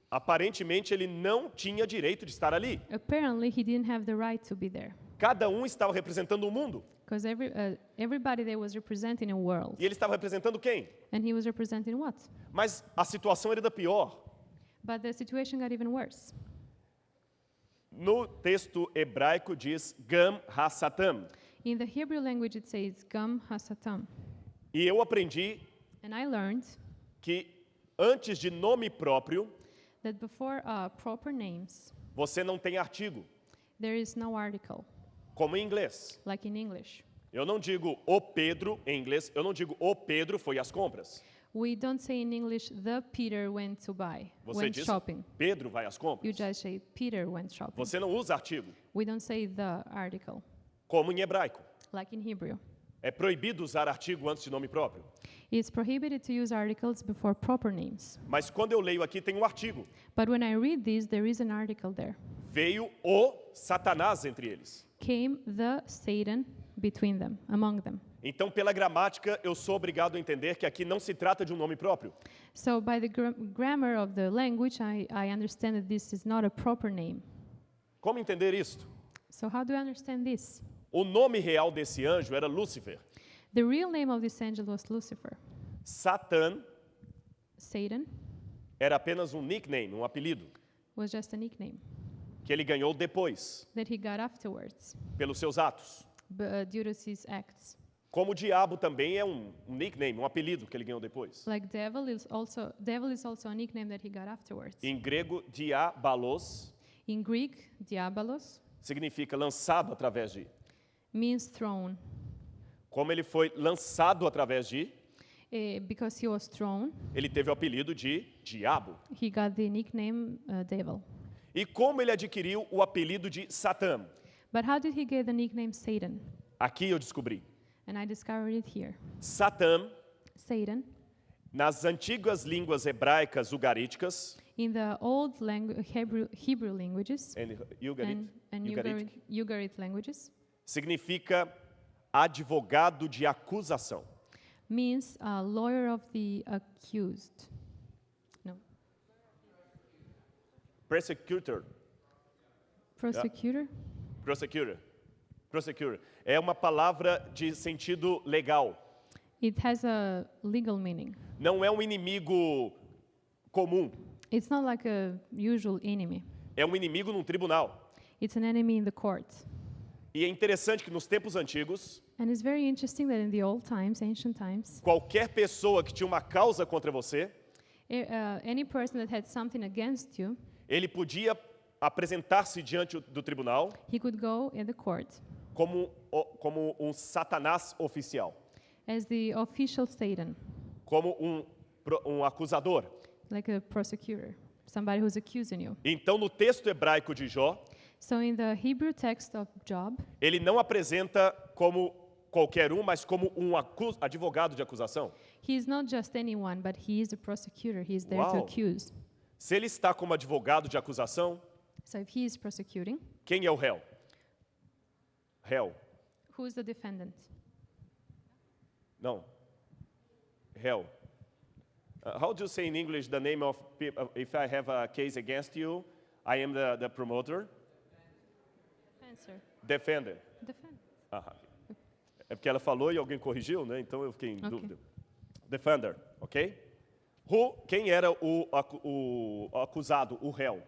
Speaker 1: Aparentemente ele não tinha direito de estar ali.
Speaker 2: Apparently, he didn't have the right to be there,
Speaker 1: Cada um estava representando o mundo.
Speaker 2: because everybody there was representing a world.
Speaker 1: E ele estava representando quem?
Speaker 2: And he was representing what?
Speaker 1: Mas a situação era da pior.
Speaker 2: But the situation got even worse.
Speaker 1: No texto hebraico diz Gam Hasatam.
Speaker 2: In the Hebrew language, it says Gam Hasatam.
Speaker 1: E eu aprendi
Speaker 2: And I learned
Speaker 1: que antes de nome próprio,
Speaker 2: that before proper names,
Speaker 1: você não tem artigo,
Speaker 2: there is no article,
Speaker 1: como em inglês.
Speaker 2: like in English.
Speaker 1: Eu não digo o Pedro em inglês, eu não digo o Pedro foi às compras.
Speaker 2: We don't say in English, the Peter went to buy,
Speaker 1: Você
Speaker 2: went
Speaker 1: diz
Speaker 2: shopping.
Speaker 1: Pedro vai às
Speaker 2: You
Speaker 1: compras.
Speaker 2: just say Peter went shopping.
Speaker 1: Você não usa artigo,
Speaker 2: We don't say the article,
Speaker 1: como em hebraico.
Speaker 2: like in Hebrew.
Speaker 1: É proibido usar artigo antes de nome próprio.
Speaker 2: It's prohibited to use articles before proper names.
Speaker 1: Mas quando eu leio aqui tem um artigo.
Speaker 2: But when I read this, there is an article there.
Speaker 1: Veio o Satanás entre eles.
Speaker 2: Came the Satan between them, among them.
Speaker 1: Então, pela gramática, eu sou obrigado a entender que aqui não se trata de um nome próprio.
Speaker 2: So by the grammar of the language, I understand that this is not a proper name.
Speaker 1: Como entender isto?
Speaker 2: So how do I understand this?
Speaker 1: O nome real desse anjo era Lúcifer.
Speaker 2: The real name of this angel was Lucifer.
Speaker 1: Satã
Speaker 2: Satan
Speaker 1: era apenas um nickname, um apelido,
Speaker 2: was just a nickname
Speaker 1: que ele ganhou depois,
Speaker 2: that he got afterwards
Speaker 1: pelos seus atos.
Speaker 2: due to his acts.
Speaker 1: Como o diabo também é um nickname, um apelido que ele ganhou depois.
Speaker 2: Like devil is also a nickname that he got afterwards.
Speaker 1: Em grego, diabalos
Speaker 2: In Greek, diabolos
Speaker 1: significa lançado através de.
Speaker 2: means thrown.
Speaker 1: Como ele foi lançado através de,
Speaker 2: Because he was thrown,
Speaker 1: ele teve o apelido de diabo.
Speaker 2: he got the nickname devil.
Speaker 1: E como ele adquiriu o apelido de Satã?
Speaker 2: But how did he get the nickname Satan?
Speaker 1: Aqui eu descobri.
Speaker 2: And I discovered it here.
Speaker 1: Satã,
Speaker 2: Satan,
Speaker 1: nas antigas línguas hebraicas ugaríticas,
Speaker 2: in the old Hebrew languages
Speaker 1: and Ugarit,
Speaker 2: and
Speaker 1: Ugaritic,
Speaker 2: Ugarit languages,
Speaker 1: significa advogado de acusação.
Speaker 2: means lawyer of the accused. No.
Speaker 1: Persecutor.
Speaker 2: Prosecutor?
Speaker 1: Prosecutor. Prosecutor. É uma palavra de sentido legal.
Speaker 2: It has a legal meaning.
Speaker 1: Não é um inimigo comum.
Speaker 2: It's not like a usual enemy.
Speaker 1: É um inimigo num tribunal.
Speaker 2: It's an enemy in the court.
Speaker 1: E é interessante que nos tempos antigos,
Speaker 2: And it's very interesting that in the old times, ancient times,
Speaker 1: qualquer pessoa que tinha uma causa contra você,
Speaker 2: any person that had something against you,
Speaker 1: ele podia apresentar-se diante do tribunal
Speaker 2: he could go in the court
Speaker 1: como um Satanás oficial,
Speaker 2: as the official Satan,
Speaker 1: como um acusador.
Speaker 2: like a prosecutor, somebody who's accusing you.
Speaker 1: Então, no texto hebraico de Jó,
Speaker 2: So in the Hebrew text of Job,
Speaker 1: ele não apresenta como qualquer um, mas como um advogado de acusação.
Speaker 2: he is not just anyone, but he is a prosecutor. He is there to
Speaker 1: Wow.
Speaker 2: accuse.
Speaker 1: Se ele está como advogado de acusação,
Speaker 2: So if he is prosecuting,
Speaker 1: quem é o réu? Réu.
Speaker 2: who is the defendant?
Speaker 1: Não. Réu. How do you say in English the name of people? If I have a case against you, I am the promoter.
Speaker 2: Answer.
Speaker 1: Defender.
Speaker 2: Defend.
Speaker 1: Aham. É porque ela falou e alguém corrigiu, né? Então eu fiquei em
Speaker 2: Ok.
Speaker 1: dúvida. Defender, ok? Quem era o acusado, o réu?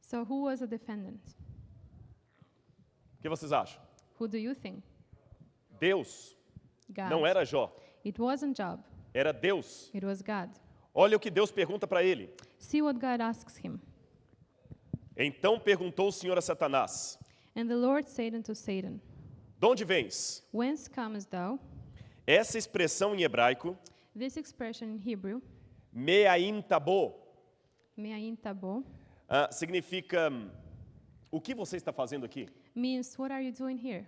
Speaker 2: So who was the defendant?
Speaker 1: O que vocês acham?
Speaker 2: Who do you think?
Speaker 1: Deus.
Speaker 2: God.
Speaker 1: Não era Jó.
Speaker 2: It wasn't Job.
Speaker 1: Era Deus.
Speaker 2: It was God.
Speaker 1: Olha o que Deus pergunta para ele.
Speaker 2: See what God asks him.
Speaker 1: Então perguntou o Senhor a Satanás:
Speaker 2: And the Lord said unto Satan,
Speaker 1: de onde vens?
Speaker 2: Whence comest thou?
Speaker 1: Essa expressão em hebraico,
Speaker 2: This expression in Hebrew,
Speaker 1: me'aim tabo,
Speaker 2: me'ayin tabo,
Speaker 1: significa o que você está fazendo aqui?
Speaker 2: means what are you doing here?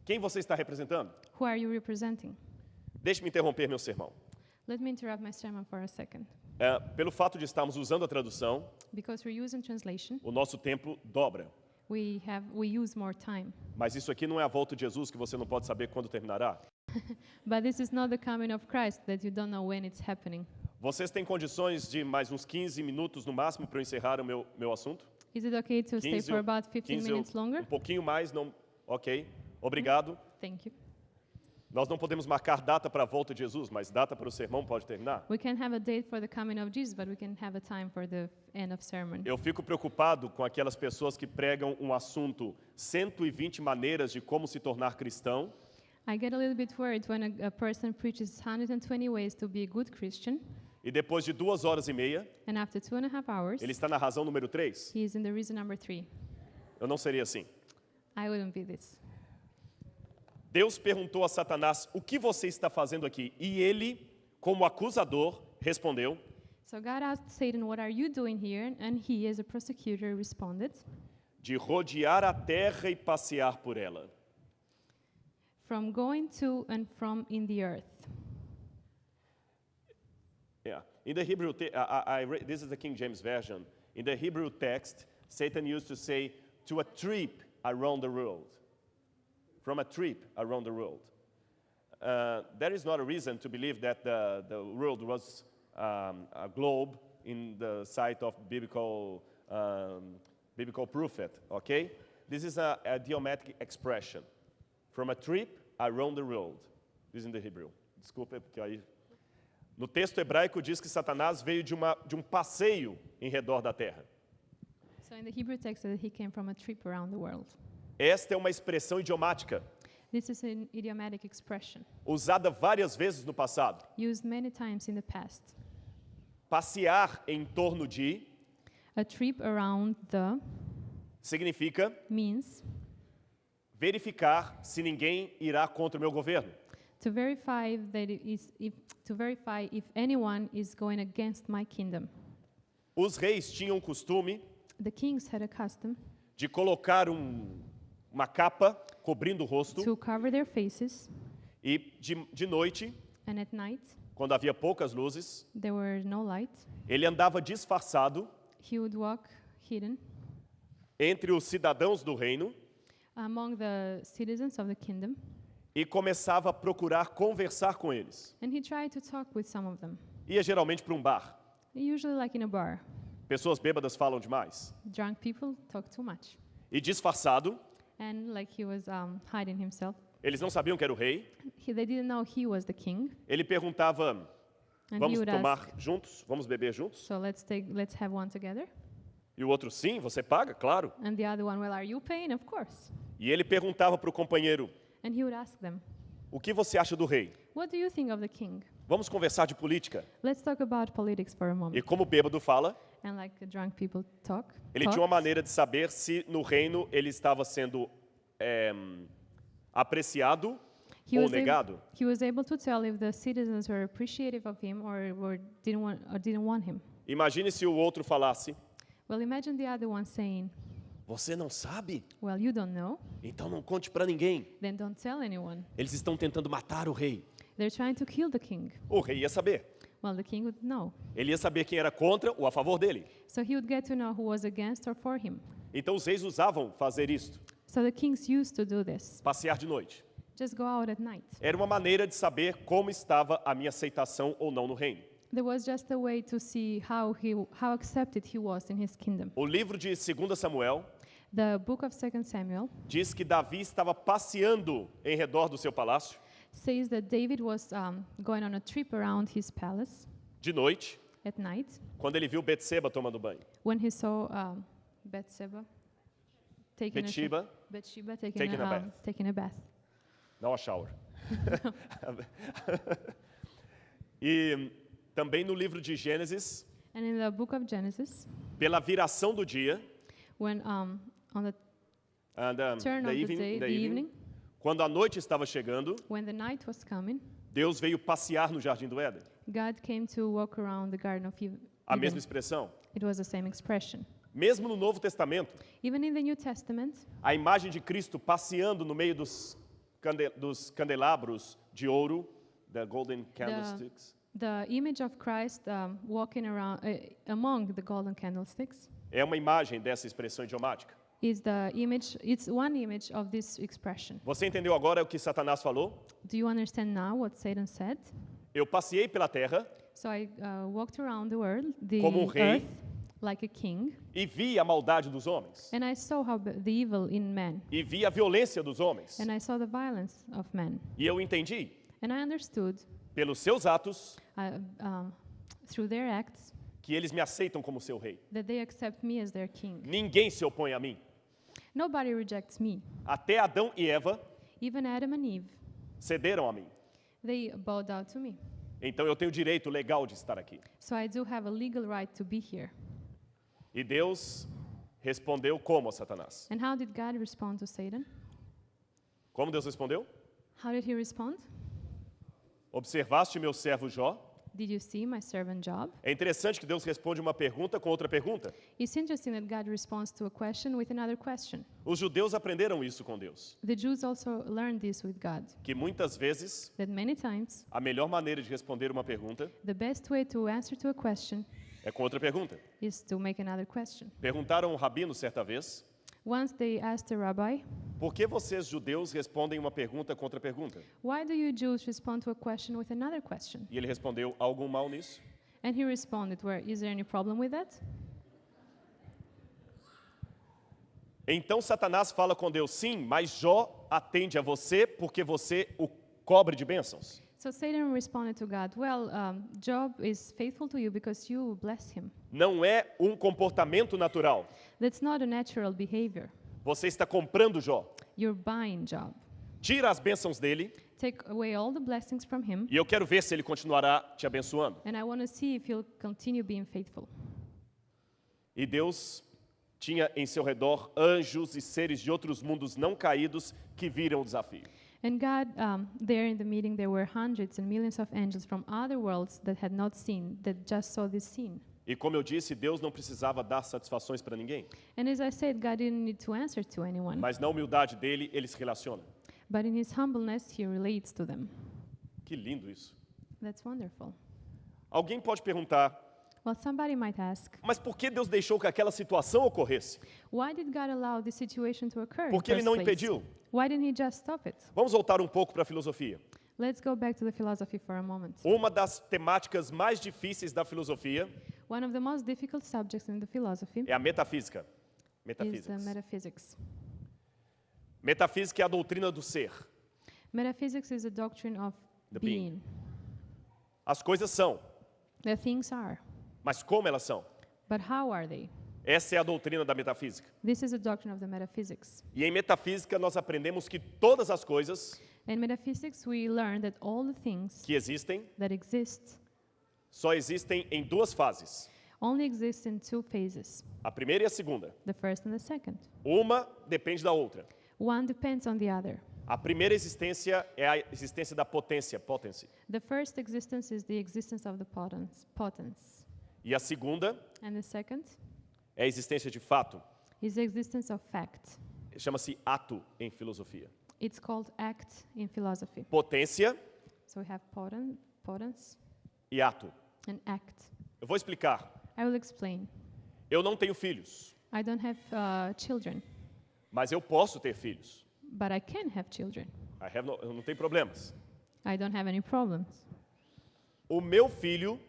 Speaker 1: Quem você está representando?
Speaker 2: Who are you representing?
Speaker 1: Deixe-me interromper meu sermão.
Speaker 2: Let me interrupt my sermon for a second.
Speaker 1: Pelo fato de estarmos usando a tradução,
Speaker 2: Because we're using translation,
Speaker 1: o nosso tempo dobra.
Speaker 2: we use more time.
Speaker 1: Mas isso aqui não é a volta de Jesus que você não pode saber quando terminará.
Speaker 2: But this is not the coming of Christ that you don't know when it's happening.
Speaker 1: Vocês têm condições de mais uns 15 minutos no máximo para eu encerrar o meu assunto?
Speaker 2: Is it okay to stay
Speaker 1: 15
Speaker 2: for about 15 minutes longer?
Speaker 1: Um pouquinho mais, não. Ok. Obrigado.
Speaker 2: Thank you.
Speaker 1: Nós não podemos marcar data para a volta de Jesus, mas data para o sermão pode terminar.
Speaker 2: We can have a date for the coming of Jesus, but we can have a time for the end of sermon.
Speaker 1: Eu fico preocupado com aquelas pessoas que pregam um assunto 120 maneiras de como se tornar cristão.
Speaker 2: I get a little bit worried when a person preaches 120 ways to be a good Christian,
Speaker 1: E depois de 2 horas e meia,
Speaker 2: and after 2.5 hours,
Speaker 1: ele está na razão número 3.
Speaker 2: he is in the reason number 3.
Speaker 1: Eu não seria assim.
Speaker 2: I wouldn't be this.
Speaker 1: Deus perguntou a Satanás: o que você está fazendo aqui? E ele, como acusador, respondeu:
Speaker 2: So God asked Satan, what are you doing here? And he, as a prosecutor, responded,
Speaker 1: de rodear a terra e passear por ela.
Speaker 2: from going to and from in the earth.
Speaker 1: Yeah. In the Hebrew, this is the King James Version. In the Hebrew text, Satan used to say, to a trip around the world. From a trip around the world. There is not a reason to believe that the world was a globe in the sight of biblical prophet, okay? This is a idiomatic expression. From a trip around the world. This is in the Hebrew. Desculpa, porque aí... No texto hebraico diz que Satanás veio de um passeio em redor da terra.
Speaker 2: So in the Hebrew text, he came from a trip around the world.
Speaker 1: Esta é uma expressão idiomática,
Speaker 2: This is an idiomatic expression
Speaker 1: usada várias vezes no passado.
Speaker 2: used many times in the past.
Speaker 1: Passear em torno de
Speaker 2: A trip around the
Speaker 1: significa
Speaker 2: means
Speaker 1: verificar se ninguém irá contra o meu governo.
Speaker 2: to verify if anyone is going against my kingdom.
Speaker 1: Os reis tinham o costume
Speaker 2: The kings had a custom
Speaker 1: de colocar uma capa cobrindo o rosto
Speaker 2: to cover their faces,
Speaker 1: e de noite,
Speaker 2: and at night
Speaker 1: quando havia poucas luzes,
Speaker 2: there were no light.
Speaker 1: ele andava disfarçado
Speaker 2: He would walk hidden
Speaker 1: entre os cidadãos do reino
Speaker 2: among the citizens of the kingdom
Speaker 1: e começava a procurar conversar com eles.
Speaker 2: And he tried to talk with some of them,
Speaker 1: Ia geralmente para um bar.
Speaker 2: usually like in a bar.
Speaker 1: Pessoas bêbadas falam demais.
Speaker 2: Drunk people talk too much.
Speaker 1: E disfarçado,
Speaker 2: And like he was hiding himself.
Speaker 1: eles não sabiam que era o rei.
Speaker 2: They didn't know he was the king.
Speaker 1: Ele perguntava,
Speaker 2: And he
Speaker 1: vamos
Speaker 2: would
Speaker 1: tomar
Speaker 2: ask,
Speaker 1: juntos? Vamos beber juntos?
Speaker 2: so let's have one together.
Speaker 1: E o outro, sim, você paga? Claro.
Speaker 2: And the other one, well, are you paying? Of course.
Speaker 1: E ele perguntava para o companheiro,
Speaker 2: And he would ask them,
Speaker 1: o que você acha do rei?
Speaker 2: what do you think of the king?
Speaker 1: Vamos conversar de política.
Speaker 2: Let's talk about politics for a
Speaker 1: E
Speaker 2: moment.
Speaker 1: como o bêbado fala,
Speaker 2: And like the drunk people
Speaker 1: ele tinha uma
Speaker 2: talks,
Speaker 1: maneira de saber se no reino ele estava sendo apreciado
Speaker 2: he
Speaker 1: ou
Speaker 2: was,
Speaker 1: negado.
Speaker 2: he was able to tell if the citizens were appreciative of him or didn't want him.
Speaker 1: Imagine se o outro falasse,
Speaker 2: Well, imagine the other one saying,
Speaker 1: você não sabe?
Speaker 2: well, you don't know,
Speaker 1: Então não conte para ninguém.
Speaker 2: then don't tell anyone.
Speaker 1: Eles estão tentando matar o rei.
Speaker 2: They're trying to kill the king.
Speaker 1: O rei ia saber.
Speaker 2: Well, the king would know.
Speaker 1: Ele ia saber quem era contra ou a favor dele.
Speaker 2: So he would get to know who was against or for him.
Speaker 1: Então os reis usavam fazer isto,
Speaker 2: So the kings used to do this.
Speaker 1: passear de noite.
Speaker 2: Just go out at night.
Speaker 1: Era uma maneira de saber como estava a minha aceitação ou não no reino.
Speaker 2: There was just a way to see how accepted he was in his kingdom.
Speaker 1: O livro de 2 Samuel
Speaker 2: The book of 2 Samuel
Speaker 1: diz que Davi estava passeando em redor do seu palácio
Speaker 2: says that David was going on a trip around his palace
Speaker 1: de noite,
Speaker 2: at night
Speaker 1: quando ele viu Betseba tomando banho.
Speaker 2: when he saw Bathsheba taking
Speaker 1: Bathsheba,
Speaker 2: Bathsheba
Speaker 1: taking a bath. Não a shower. E também no livro de Gênesis,
Speaker 2: And in the book of Genesis,
Speaker 1: pela viração do dia,
Speaker 2: when on the turn
Speaker 1: the
Speaker 2: of
Speaker 1: evening,
Speaker 2: the
Speaker 1: the
Speaker 2: evening,
Speaker 1: quando a noite estava chegando,
Speaker 2: when the night was coming,
Speaker 1: Deus veio passear no Jardim do Éden.
Speaker 2: God came to walk around the Garden of
Speaker 1: A mesma
Speaker 2: Eden.
Speaker 1: expressão.
Speaker 2: It was the same expression.
Speaker 1: Mesmo no Novo Testamento,
Speaker 2: Even in the New Testament,
Speaker 1: a imagem de Cristo passeando no meio dos candelabros de ouro, the golden candlesticks,
Speaker 2: the image of Christ walking around among the golden candlesticks
Speaker 1: é uma imagem dessa expressão idiomática.
Speaker 2: is the image. It's one image of this expression.
Speaker 1: Você entendeu agora o que Satanás falou?
Speaker 2: Do you understand now what Satan said?
Speaker 1: Eu passei pela terra
Speaker 2: So I walked around the world, the
Speaker 1: Como rei.
Speaker 2: earth, like a king,
Speaker 1: e vi a maldade dos homens.
Speaker 2: and I saw the evil in man,
Speaker 1: E vi a violência dos homens.
Speaker 2: and I saw the violence of man,
Speaker 1: E eu entendi,
Speaker 2: and I understood
Speaker 1: pelos seus atos,
Speaker 2: through their acts
Speaker 1: que eles me aceitam como seu rei.
Speaker 2: that they accept me as their king.
Speaker 1: Ninguém se opõe a mim.
Speaker 2: Nobody rejects me.
Speaker 1: Até Adão e Eva
Speaker 2: Even Adam and Eve,
Speaker 1: cederam a mim.
Speaker 2: they bowed down to me.
Speaker 1: Então eu tenho direito legal de estar aqui.
Speaker 2: So I do have a legal right to be here.
Speaker 1: E Deus respondeu como a Satanás?
Speaker 2: And how did God respond to Satan?
Speaker 1: Como Deus respondeu?
Speaker 2: How did he respond?
Speaker 1: Observaste meu servo Jó?
Speaker 2: Did you see my servant Job?
Speaker 1: É interessante que Deus responde uma pergunta com outra pergunta.
Speaker 2: It's interesting that God responds to a question with another question.
Speaker 1: Os judeus aprenderam isso com Deus,
Speaker 2: The Jews also learned this with God,
Speaker 1: que muitas vezes
Speaker 2: that many times
Speaker 1: a melhor maneira de responder uma pergunta
Speaker 2: the best way to answer to a question
Speaker 1: é com outra pergunta.
Speaker 2: is to make another question.
Speaker 1: Perguntaram ao rabino certa vez,
Speaker 2: Once they asked the rabbi,
Speaker 1: por que vocês judeus respondem uma pergunta com outra pergunta?
Speaker 2: why do you Jews respond to a question with another question?
Speaker 1: E ele respondeu, há algum mal nisso?
Speaker 2: And he responded, well, is there any problem with that?
Speaker 1: Então Satanás fala com Deus, sim, mas Jó atende a você porque você o cobre de bênçãos.
Speaker 2: So Satan responded to God, well, Job is faithful to you because you bless him.
Speaker 1: Não é um comportamento natural.
Speaker 2: That's not a natural behavior.
Speaker 1: Você está comprando Jó.
Speaker 2: You're buying Job.
Speaker 1: Tira as bênçãos dele
Speaker 2: Take away all the blessings from him,
Speaker 1: e eu quero ver se ele continuará te abençoando.
Speaker 2: and I want to see if he'll continue being faithful.
Speaker 1: E Deus tinha em seu redor anjos e seres de outros mundos não caídos que viram o desafio.
Speaker 2: And God, there in the meeting, there were hundreds and millions of angels from other worlds that had not seen, that just saw this scene.
Speaker 1: E como eu disse, Deus não precisava dar satisfações para ninguém,
Speaker 2: And as I said, God didn't need to answer to anyone,
Speaker 1: mas na humildade dele, ele se relaciona.
Speaker 2: but in his humbleness, he relates to them.
Speaker 1: Que lindo isso.
Speaker 2: That's wonderful.
Speaker 1: Alguém pode perguntar,
Speaker 2: Well, somebody might ask,
Speaker 1: mas por que Deus deixou que aquela situação ocorresse?
Speaker 2: why did God allow this situation to occur?
Speaker 1: Por que
Speaker 2: in
Speaker 1: ele
Speaker 2: first
Speaker 1: não
Speaker 2: place?
Speaker 1: impediu?
Speaker 2: Why didn't he just stop it?
Speaker 1: Vamos voltar um pouco para a filosofia.
Speaker 2: Let's go back to the philosophy for a moment.
Speaker 1: Uma das temáticas mais difíceis da filosofia
Speaker 2: One of the most difficult subjects in the philosophy
Speaker 1: é a metafísica.
Speaker 2: is the
Speaker 1: Metafísica.
Speaker 2: metaphysics.
Speaker 1: Metafísica é a doutrina do ser.
Speaker 2: Metaphysics is the doctrine of
Speaker 1: The being.
Speaker 2: being.
Speaker 1: As coisas são,
Speaker 2: The things are,
Speaker 1: mas como elas são?
Speaker 2: but how are they?
Speaker 1: Essa é a doutrina da metafísica.
Speaker 2: This is the doctrine of the metaphysics.
Speaker 1: E em metafísica nós aprendemos que todas as coisas
Speaker 2: In metaphysics, we learn that all the things
Speaker 1: que existem
Speaker 2: that exist
Speaker 1: só existem em duas fases.
Speaker 2: only exist in two phases,
Speaker 1: A primeira e a segunda.
Speaker 2: the first and the second.
Speaker 1: Uma depende da outra.
Speaker 2: One depends on the other.
Speaker 1: A primeira existência é a existência da potência, potency.
Speaker 2: The first existence is the existence of the potence.
Speaker 1: E a segunda
Speaker 2: And the second
Speaker 1: é a existência de fato.
Speaker 2: is the existence of fact.
Speaker 1: Chama-se ato em filosofia.
Speaker 2: It's called act in philosophy.
Speaker 1: Potência
Speaker 2: So we have potence
Speaker 1: e ato.
Speaker 2: and act.
Speaker 1: Eu vou explicar.
Speaker 2: I will explain.
Speaker 1: Eu não tenho filhos,
Speaker 2: I don't have children,
Speaker 1: mas eu posso ter filhos.
Speaker 2: but I can have children.
Speaker 1: Eu não tenho problemas.
Speaker 2: I don't have any problems.
Speaker 1: O meu filho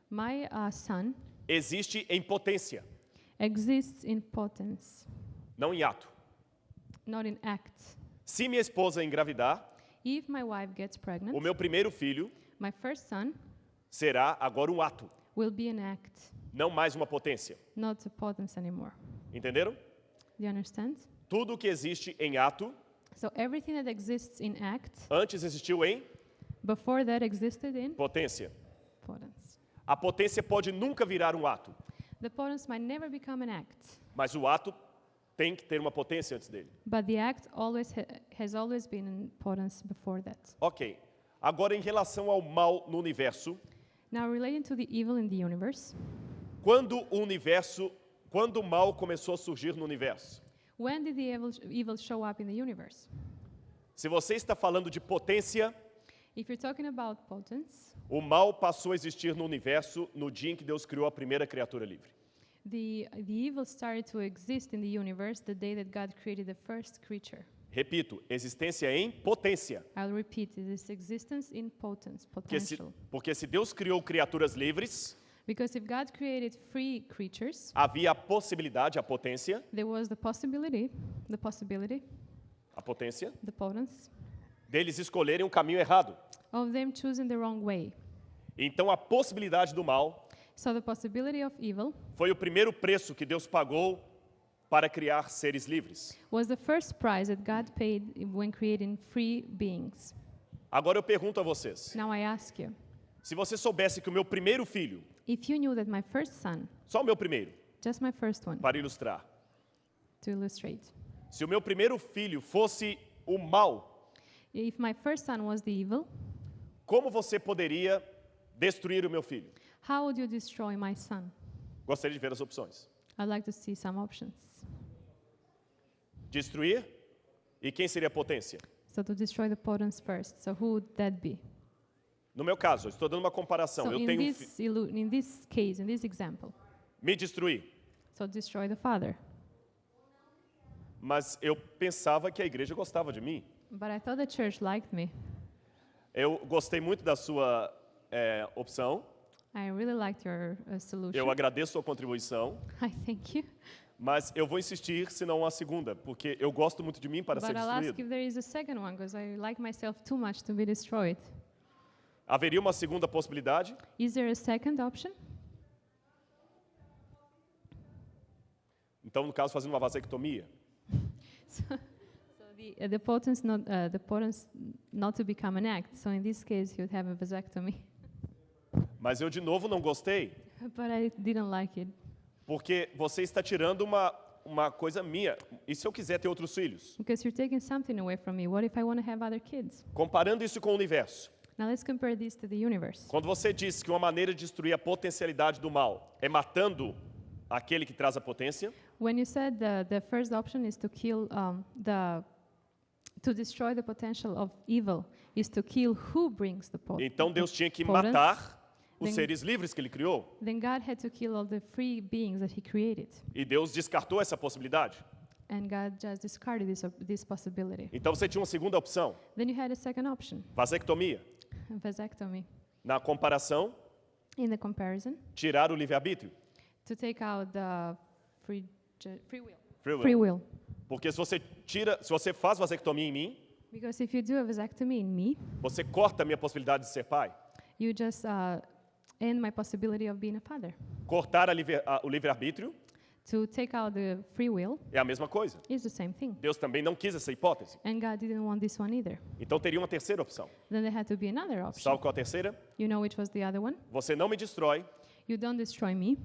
Speaker 2: My son
Speaker 1: existe em potência,
Speaker 2: exists in potence,
Speaker 1: não em ato.
Speaker 2: not in act.
Speaker 1: Se minha esposa engravidar,
Speaker 2: If my wife gets pregnant,
Speaker 1: o meu primeiro filho
Speaker 2: my first son
Speaker 1: será agora um ato,
Speaker 2: will be an act,
Speaker 1: não mais uma potência.
Speaker 2: not a potence anymore.
Speaker 1: Entenderam?
Speaker 2: Do you understand?
Speaker 1: Tudo que existe em ato,
Speaker 2: So everything that exists in act,
Speaker 1: antes existiu em
Speaker 2: before that existed in
Speaker 1: potência.
Speaker 2: potence.
Speaker 1: A potência pode nunca virar um ato,
Speaker 2: The potence might never become an act,
Speaker 1: mas o ato tem que ter uma potência antes dele.
Speaker 2: but the act always has always been in potence before that.
Speaker 1: Ok. Agora, em relação ao mal no universo,
Speaker 2: Now, relating to the evil in the universe,
Speaker 1: quando o mal começou a surgir no universo?
Speaker 2: when did the evil show up in the universe?
Speaker 1: Se você está falando de potência,
Speaker 2: If you're talking about potence,
Speaker 1: o mal passou a existir no universo no dia em que Deus criou a primeira criatura livre.
Speaker 2: the evil started to exist in the universe the day that God created the first creature.
Speaker 1: Repito, existência em potência.
Speaker 2: I'll repeat, it is existence in potence, potential.
Speaker 1: Porque se Deus criou criaturas livres,
Speaker 2: Because if God created free creatures,
Speaker 1: havia a possibilidade, a potência,
Speaker 2: there was the possibility, the potence,
Speaker 1: deles escolherem um caminho errado.
Speaker 2: of them choosing the wrong way.
Speaker 1: Então a possibilidade do mal
Speaker 2: So the possibility of evil
Speaker 1: foi o primeiro preço que Deus pagou para criar seres livres.
Speaker 2: was the first price that God paid when creating free beings.
Speaker 1: Agora eu pergunto a vocês,
Speaker 2: Now I ask you,
Speaker 1: se você soubesse que o meu primeiro filho,
Speaker 2: if you knew that my first son,
Speaker 1: só o meu primeiro,
Speaker 2: just my first one,
Speaker 1: para ilustrar,
Speaker 2: to illustrate,
Speaker 1: se o meu primeiro filho fosse o mal,
Speaker 2: if my first son was the evil,
Speaker 1: como você poderia destruir o meu filho?
Speaker 2: how would you destroy my son?
Speaker 1: Gostaria de ver as opções.
Speaker 2: I'd like to see some options.
Speaker 1: Destruir? E quem seria a potência?
Speaker 2: So to destroy the potence first. So who would that be?
Speaker 1: No meu caso, eu estou dando uma comparação.
Speaker 2: So
Speaker 1: Eu
Speaker 2: in
Speaker 1: tenho
Speaker 2: in this case, in this example,
Speaker 1: me destruir,
Speaker 2: so destroy the father.
Speaker 1: mas eu pensava que a igreja gostava de mim.
Speaker 2: But I thought the church liked me.
Speaker 1: Eu gostei muito da sua opção.
Speaker 2: I really liked your solution.
Speaker 1: Eu agradeço a sua contribuição,
Speaker 2: I thank you.
Speaker 1: mas eu vou insistir, se não a segunda, porque eu gosto muito de mim para
Speaker 2: But
Speaker 1: ser
Speaker 2: I'll ask
Speaker 1: destruído.
Speaker 2: if there is a second one, because I like myself too much to be destroyed.
Speaker 1: Haveria uma segunda possibilidade?
Speaker 2: Is there a second option?
Speaker 1: Então, no caso, fazendo uma vasectomia.
Speaker 2: So the potence not to become an act. So in this case, he would have a vasectomy.
Speaker 1: Mas eu, de novo, não gostei,
Speaker 2: But I didn't like it.
Speaker 1: porque você está tirando uma coisa minha. E se eu quiser ter outros filhos?
Speaker 2: Because you're taking something away from me. What if I want to have other kids?
Speaker 1: Comparando isso com o universo.
Speaker 2: Now let's compare this to the universe.
Speaker 1: Quando você diz que uma maneira de destruir a potencialidade do mal é matando aquele que traz a potência,
Speaker 2: When you said the first option is to kill to destroy the potential of evil, is to kill who brings the potence.
Speaker 1: então Deus tinha que
Speaker 2: potence,
Speaker 1: matar os
Speaker 2: then-
Speaker 1: seres livres que Ele criou.
Speaker 2: Then God had to kill all the free beings that He created.
Speaker 1: E Deus descartou essa possibilidade.
Speaker 2: And God just discarded this possibility.
Speaker 1: Então você tinha uma segunda opção,
Speaker 2: Then you had a second option,
Speaker 1: vasectomia.
Speaker 2: vasectomy.
Speaker 1: Na comparação,
Speaker 2: In the comparison,
Speaker 1: tirar o livre-arbítrio.
Speaker 2: to take out the free will.
Speaker 1: Free will.
Speaker 2: Free will.
Speaker 1: Porque se você faz vasectomia em mim,
Speaker 2: Because if you do a vasectomy in me,
Speaker 1: você corta a minha possibilidade de ser pai.
Speaker 2: you just end my possibility of being a father.
Speaker 1: Cortar o livre-arbítrio
Speaker 2: To take out the free will
Speaker 1: é a mesma coisa.
Speaker 2: is the same thing.
Speaker 1: Deus também não quis essa hipótese.
Speaker 2: And God didn't want this one either.
Speaker 1: Então teria uma terceira opção.
Speaker 2: Then there had to be another option.
Speaker 1: Sabe qual a terceira?
Speaker 2: You know which was the other one?
Speaker 1: Você não me destrói,
Speaker 2: You don't destroy me.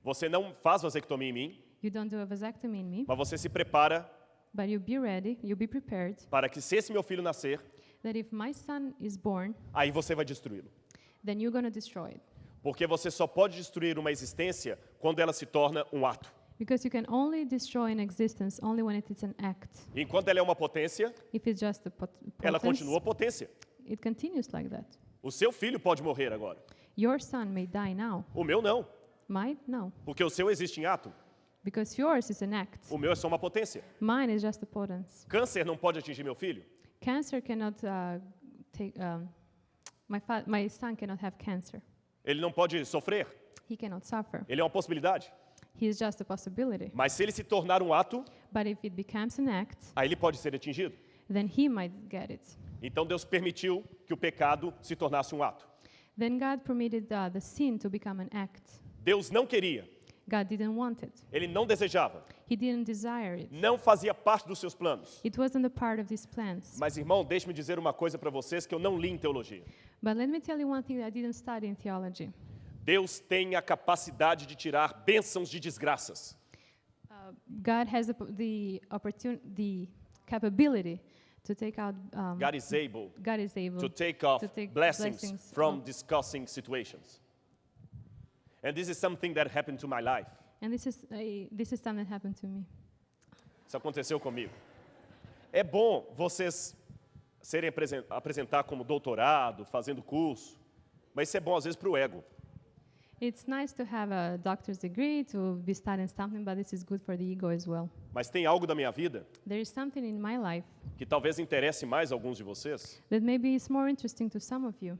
Speaker 1: você não faz vasectomia em mim,
Speaker 2: You don't do a vasectomy in me.
Speaker 1: mas você se prepara
Speaker 2: But you be ready, you be prepared,
Speaker 1: para que se esse meu filho nascer,
Speaker 2: that if my son is born,
Speaker 1: aí você vai destruí-lo.
Speaker 2: then you're going to destroy it.
Speaker 1: Porque você só pode destruir uma existência quando ela se torna um ato.
Speaker 2: Because you can only destroy an existence only when it is an act.
Speaker 1: E enquanto ela é uma potência,
Speaker 2: If it's just a
Speaker 1: ela
Speaker 2: potence,
Speaker 1: continua potência.
Speaker 2: it continues like that.
Speaker 1: O seu filho pode morrer agora.
Speaker 2: Your son may die now.
Speaker 1: O meu não,
Speaker 2: Might? No.
Speaker 1: porque o seu existe em ato.
Speaker 2: Because yours is an act.
Speaker 1: O meu é só uma potência.
Speaker 2: Mine is just a potence.
Speaker 1: Câncer não pode atingir meu filho.
Speaker 2: Cancer cannot take. My son cannot have cancer.
Speaker 1: Ele não pode sofrer.
Speaker 2: He cannot suffer.
Speaker 1: Ele é uma possibilidade.
Speaker 2: He is just a possibility.
Speaker 1: Mas se ele se tornar um ato,
Speaker 2: But if it becomes an act,
Speaker 1: aí ele pode ser atingido.
Speaker 2: then he might get it.
Speaker 1: Então Deus permitiu que o pecado se tornasse um ato.
Speaker 2: Then God permitted the sin to become an act.
Speaker 1: Deus não queria,
Speaker 2: God didn't want it.
Speaker 1: ele não desejava,
Speaker 2: He didn't desire it.
Speaker 1: não fazia parte dos seus planos.
Speaker 2: It wasn't a part of these plans.
Speaker 1: Mas, irmão, deixe-me dizer uma coisa para vocês que eu não li em teologia.
Speaker 2: But let me tell you one thing that I didn't study in theology.
Speaker 1: Deus tem a capacidade de tirar bênçãos de desgraças.
Speaker 2: God has the capability to take out.
Speaker 1: God is able
Speaker 2: God is able
Speaker 1: to take off
Speaker 2: to take
Speaker 1: blessings
Speaker 2: blessings
Speaker 1: from
Speaker 2: off.
Speaker 1: discussing situations. And this is something that happened to my life.
Speaker 2: And this is something that happened to me.
Speaker 1: Isso aconteceu comigo. É bom vocês serem apresentar como doutorado, fazendo curso, mas isso é bom às vezes para o ego.
Speaker 2: It's nice to have a doctor's degree, to be studying something, but this is good for the ego as well.
Speaker 1: Mas tem algo da minha vida
Speaker 2: There is something in my life
Speaker 1: que talvez interesse mais alguns de vocês
Speaker 2: that maybe is more interesting to some of you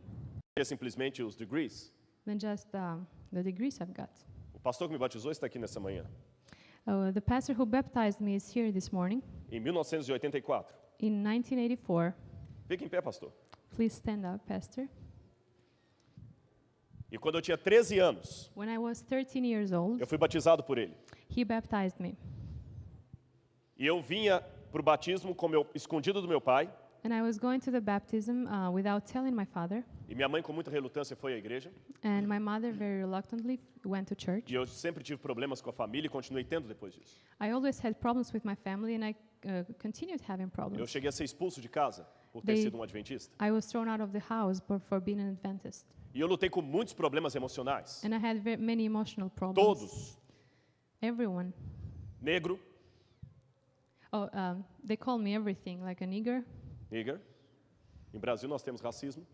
Speaker 1: que simplesmente os degrees.
Speaker 2: than just the degrees I've got.
Speaker 1: O pastor que me batizou está aqui nessa manhã.
Speaker 2: The pastor who baptized me is here this morning.
Speaker 1: Em 1984.
Speaker 2: In 1984,
Speaker 1: Fique em pé, pastor.
Speaker 2: please stand up, pastor.
Speaker 1: E quando eu tinha 13 anos,
Speaker 2: When I was 13 years old,
Speaker 1: eu fui batizado por ele.
Speaker 2: he baptized me.
Speaker 1: E eu vinha para o batismo escondido do meu pai.
Speaker 2: And I was going to the baptism without telling my father.
Speaker 1: E minha mãe, com muita relutância, foi à igreja.
Speaker 2: And my mother very reluctantly went to church.
Speaker 1: E eu sempre tive problemas com a família e continuei tendo depois disso.
Speaker 2: I always had problems with my family, and I continued having
Speaker 1: Eu
Speaker 2: problems.
Speaker 1: cheguei a ser expulso de casa por ter
Speaker 2: They-
Speaker 1: sido um adventista.
Speaker 2: I was thrown out of the house for being an Adventist.
Speaker 1: E eu lutei com muitos problemas emocionais.
Speaker 2: And I had many emotional problems.
Speaker 1: Todos.
Speaker 2: Everyone.
Speaker 1: Negro,
Speaker 2: Oh, they call me everything, like a nigger.
Speaker 1: nigger. Em Brasil nós temos racismo.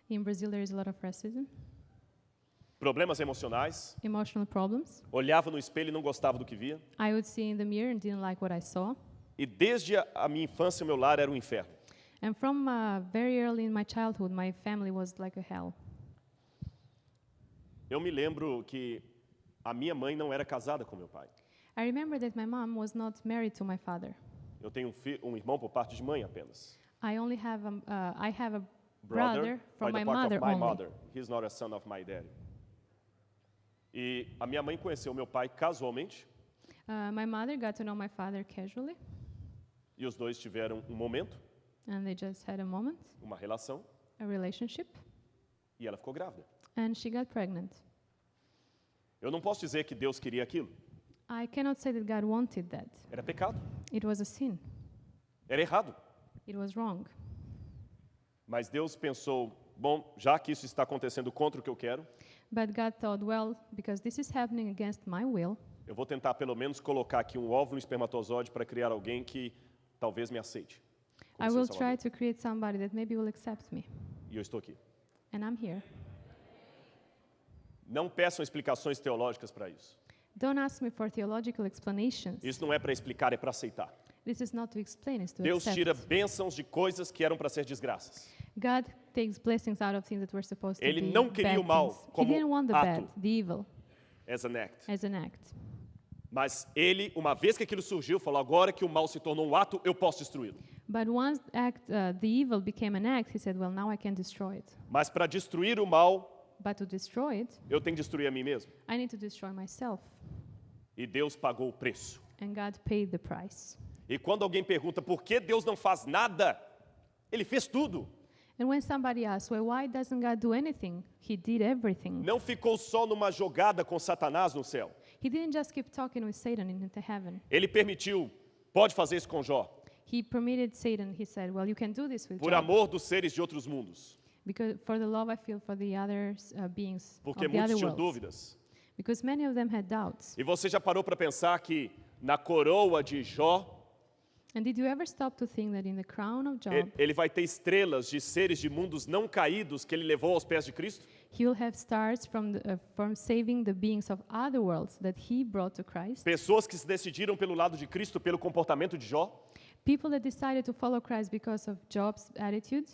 Speaker 2: In Brazil, there is a lot of racism.
Speaker 1: Problemas emocionais.
Speaker 2: Emotional problems.
Speaker 1: Olhava no espelho e não gostava do que via.
Speaker 2: I would see in the mirror and didn't like what I saw.
Speaker 1: E desde a minha infância, o meu lar era um inferno.
Speaker 2: And from very early in my childhood, my family was like a hell.
Speaker 1: Eu me lembro que a minha mãe não era casada com meu pai.
Speaker 2: I remember that my mom was not married to my father.
Speaker 1: Eu tenho um irmão por parte de mãe apenas.
Speaker 2: I have a brother from
Speaker 1: by
Speaker 2: my
Speaker 1: the part
Speaker 2: mother
Speaker 1: of my
Speaker 2: only.
Speaker 1: mother. He's not a son of my daddy. E a minha mãe conheceu meu pai casualmente
Speaker 2: My mother got to know my father casually,
Speaker 1: e os dois tiveram um momento,
Speaker 2: and they just had a moment,
Speaker 1: uma relação,
Speaker 2: a relationship,
Speaker 1: e ela ficou grávida.
Speaker 2: and she got pregnant.
Speaker 1: Eu não posso dizer que Deus queria aquilo.
Speaker 2: I cannot say that God wanted that.
Speaker 1: Era pecado.
Speaker 2: It was a sin.
Speaker 1: Era errado.
Speaker 2: It was wrong.
Speaker 1: Mas Deus pensou, bom, já que isso está acontecendo contra o que eu quero,
Speaker 2: But God thought, well, because this is happening against my will,
Speaker 1: eu vou tentar pelo menos colocar aqui um óvulo e um espermatozoide para criar alguém que talvez me aceite. como
Speaker 2: I
Speaker 1: seu
Speaker 2: will try
Speaker 1: salvador.
Speaker 2: to create somebody that maybe will accept me.
Speaker 1: E eu estou aqui.
Speaker 2: And I'm here.
Speaker 1: Não peçam explicações teológicas para isso.
Speaker 2: Don't ask me for theological explanations.
Speaker 1: Isso não é para explicar, é para aceitar.
Speaker 2: This is not to explain, it's to
Speaker 1: Deus
Speaker 2: accept.
Speaker 1: tira bênçãos de coisas que eram para ser desgraças.
Speaker 2: God takes blessings out of things that were supposed to
Speaker 1: Ele
Speaker 2: be
Speaker 1: não queria
Speaker 2: bad
Speaker 1: o mal
Speaker 2: things. He
Speaker 1: como
Speaker 2: didn't want the
Speaker 1: ato.
Speaker 2: bad, the evil,
Speaker 1: As an act.
Speaker 2: as an act.
Speaker 1: Mas ele, uma vez que aquilo surgiu, falou: agora que o mal se tornou um ato, eu posso destruí-lo.
Speaker 2: But once the evil became an act, he said, well, now I can destroy it.
Speaker 1: Mas para destruir o mal,
Speaker 2: But to destroy it,
Speaker 1: eu tenho que destruir a mim mesmo.
Speaker 2: I need to destroy myself.
Speaker 1: E Deus pagou o preço.
Speaker 2: And God paid the price.
Speaker 1: E quando alguém pergunta por que Deus não faz nada, Ele fez tudo.
Speaker 2: And when somebody asks, well, why doesn't God do anything? He did everything.
Speaker 1: Não ficou só numa jogada com Satanás no céu.
Speaker 2: He didn't just keep talking with Satan into heaven.
Speaker 1: Ele permitiu, pode fazer isso com Jó,
Speaker 2: He permitted Satan, he said, well, you can do this with
Speaker 1: por
Speaker 2: Job.
Speaker 1: amor dos seres de outros mundos.
Speaker 2: Because for the love I feel for the other beings
Speaker 1: Porque
Speaker 2: of the other
Speaker 1: muitos tinham
Speaker 2: worlds.
Speaker 1: dúvidas.
Speaker 2: Because many of them had doubts.
Speaker 1: E você já parou para pensar que na coroa de Jó,
Speaker 2: And did you ever stop to think that in the crown of Job,
Speaker 1: ele vai ter estrelas de seres de mundos não caídos que ele levou aos pés de Cristo?
Speaker 2: he will have stars from saving the beings of other worlds that he brought to Christ?
Speaker 1: Pessoas que se decidiram pelo lado de Cristo pelo comportamento de Jó?
Speaker 2: People that decided to follow Christ because of Job's attitude?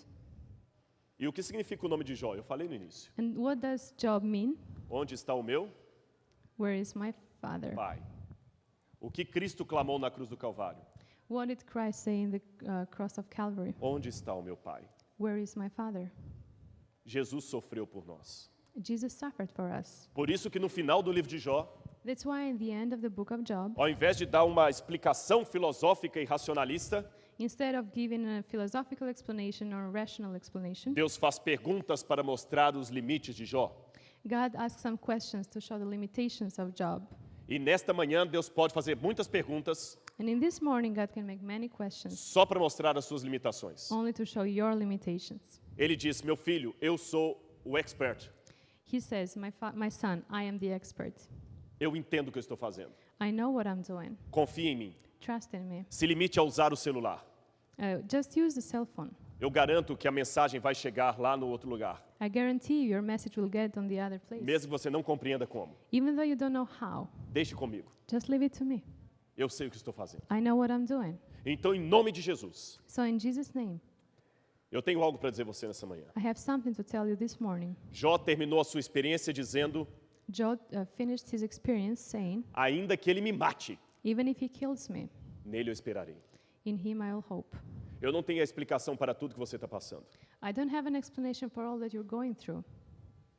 Speaker 1: E o que significa o nome de Jó? Eu falei no início.
Speaker 2: And what does Job mean?
Speaker 1: Onde está o meu
Speaker 2: Where is my father?
Speaker 1: Pai? O que Cristo clamou na cruz do Calvário?
Speaker 2: What did Christ say in the cross of Calvary?
Speaker 1: Onde está o meu Pai?
Speaker 2: Where is my father?
Speaker 1: Jesus sofreu por nós.
Speaker 2: Jesus suffered for us.
Speaker 1: Por isso que no final do livro de Jó,
Speaker 2: That's why in the end of the book of Job,
Speaker 1: ao invés de dar uma explicação filosófica e racionalista,
Speaker 2: instead of giving a philosophical explanation or a rational explanation,
Speaker 1: Deus faz perguntas para mostrar os limites de Jó.
Speaker 2: God asks some questions to show the limitations of Job.
Speaker 1: E nesta manhã Deus pode fazer muitas perguntas
Speaker 2: And in this morning, God can make many questions
Speaker 1: só para mostrar as suas limitações.
Speaker 2: only to show your limitations.
Speaker 1: Ele diz: meu filho, eu sou o expert.
Speaker 2: He says, my son, I am the expert.
Speaker 1: Eu entendo o que eu estou fazendo.
Speaker 2: I know what I'm doing.
Speaker 1: Confie em mim.
Speaker 2: Trust in me.
Speaker 1: Se limite a usar o celular.
Speaker 2: Just use the cell phone.
Speaker 1: Eu garanto que a mensagem vai chegar lá no outro lugar,
Speaker 2: I guarantee you your message will get on the other place.
Speaker 1: mesmo que você não compreenda como.
Speaker 2: Even though you don't know how,
Speaker 1: Deixe comigo.
Speaker 2: just leave it to me.
Speaker 1: Eu sei o que estou fazendo.
Speaker 2: I know what I'm doing.
Speaker 1: Então, em nome de Jesus,
Speaker 2: So in Jesus' name,
Speaker 1: eu tenho algo para dizer a você nessa manhã.
Speaker 2: I have something to tell you this morning.
Speaker 1: Jó terminou a sua experiência dizendo:
Speaker 2: Job finished his experience saying,
Speaker 1: ainda que ele me mate,
Speaker 2: even if he kills me,
Speaker 1: nele eu esperarei.
Speaker 2: in him I will hope.
Speaker 1: Eu não tenho a explicação para tudo que você está passando,
Speaker 2: I don't have an explanation for all that you're going through,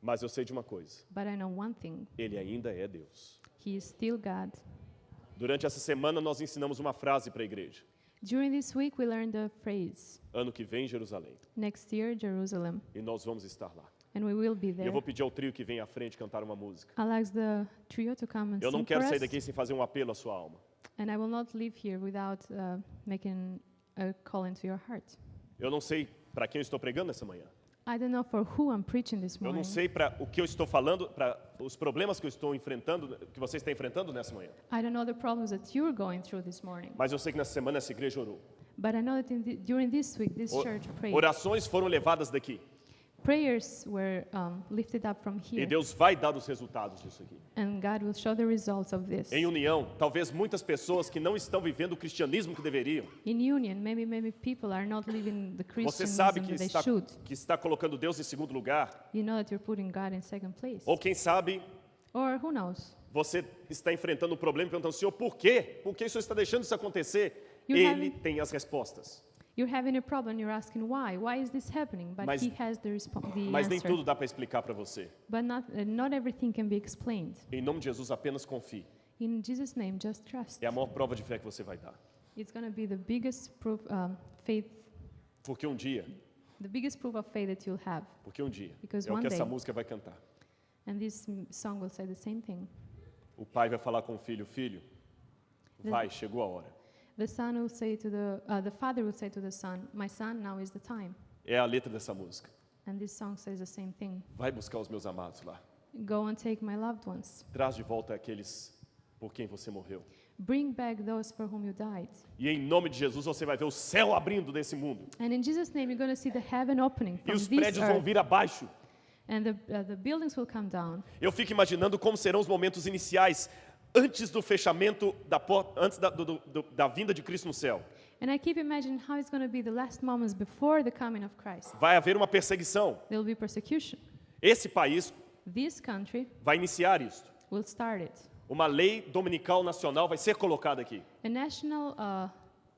Speaker 1: mas eu sei de uma coisa:
Speaker 2: but I know one thing.
Speaker 1: Ele ainda é Deus.
Speaker 2: He is still God.
Speaker 1: Durante essa semana, nós ensinamos uma frase para a igreja:
Speaker 2: During this week, we learned the phrase,
Speaker 1: ano que vem, Jerusalém.
Speaker 2: next year, Jerusalem,
Speaker 1: E nós vamos estar lá.
Speaker 2: and we will be
Speaker 1: E eu
Speaker 2: there.
Speaker 1: vou pedir ao trio que vem à frente cantar uma música.
Speaker 2: I'll ask the trio to come and
Speaker 1: Eu não
Speaker 2: sing
Speaker 1: quero
Speaker 2: for
Speaker 1: sair
Speaker 2: us,
Speaker 1: daqui sem fazer um apelo à sua alma.
Speaker 2: and I will not leave here without making a call into your heart.
Speaker 1: Eu não sei para quem eu estou pregando nessa manhã.
Speaker 2: I don't know for who I'm preaching this
Speaker 1: Eu não
Speaker 2: morning.
Speaker 1: sei para o que eu estou falando, para os problemas que eu estou enfrentando, que você está enfrentando nessa manhã.
Speaker 2: I don't know the problems that you're going through this morning.
Speaker 1: Mas eu sei que nessa semana essa igreja orou.
Speaker 2: But I know that during this week, this
Speaker 1: O-
Speaker 2: church prayed.
Speaker 1: Orações foram levadas daqui.
Speaker 2: Prayers were lifted up from
Speaker 1: E
Speaker 2: here.
Speaker 1: Deus vai dar os resultados disso aqui.
Speaker 2: And God will show the results of this.
Speaker 1: Em união, talvez muitas pessoas que não estão vivendo o cristianismo que deveriam.
Speaker 2: In union, maybe people are not living the
Speaker 1: Você sabe
Speaker 2: Christianism
Speaker 1: que
Speaker 2: that they should.
Speaker 1: está colocando Deus em segundo lugar.
Speaker 2: You know that you're putting God in second place.
Speaker 1: Ou quem sabe
Speaker 2: Or who knows?
Speaker 1: você está enfrentando um problema e perguntando: Senhor, por quê? Por que o Senhor está deixando isso acontecer?
Speaker 2: You
Speaker 1: Ele
Speaker 2: haven't-
Speaker 1: tem as respostas.
Speaker 2: You're having a problem, you're asking why. Why is this happening? But
Speaker 1: Mas-
Speaker 2: He has the
Speaker 1: Mas nem
Speaker 2: answer.
Speaker 1: tudo dá para explicar para você.
Speaker 2: But not everything can be explained.
Speaker 1: Em nome de Jesus, apenas confie.
Speaker 2: In Jesus' name, just trust.
Speaker 1: É a maior prova de fé que você vai dar.
Speaker 2: It's going to be the biggest proof, faith,
Speaker 1: Porque um dia,
Speaker 2: the biggest proof of faith that you'll have. Because
Speaker 1: é o
Speaker 2: one
Speaker 1: que essa
Speaker 2: day-
Speaker 1: música vai cantar.
Speaker 2: And this song will say the same thing.
Speaker 1: O pai vai falar com o filho: filho, vai, chegou a hora.
Speaker 2: The son will say to the father will say to the son, "My son, now is the time."
Speaker 1: É a letra dessa música.
Speaker 2: And this song says the same thing.
Speaker 1: Vai buscar os meus amados lá.
Speaker 2: Go and take my loved ones.
Speaker 1: Traz de volta aqueles por quem você morreu.
Speaker 2: Bring back those for whom you died.
Speaker 1: E em nome de Jesus você vai ver o céu abrindo desse mundo.
Speaker 2: And in Jesus' name, you're going to see the heaven opening
Speaker 1: E
Speaker 2: from
Speaker 1: os
Speaker 2: this
Speaker 1: prédios vão
Speaker 2: earth,
Speaker 1: vir abaixo.
Speaker 2: and the buildings will come down.
Speaker 1: Eu fico imaginando como serão os momentos iniciais. antes do fechamento da porta, antes da vinda de Cristo no céu.
Speaker 2: And I keep imagining how it's going to be the last moments before the coming of Christ.
Speaker 1: Vai haver uma perseguição.
Speaker 2: There will be persecution.
Speaker 1: Esse país
Speaker 2: This country
Speaker 1: vai iniciar isso.
Speaker 2: will start it.
Speaker 1: Uma lei dominical nacional vai ser colocada aqui.
Speaker 2: A national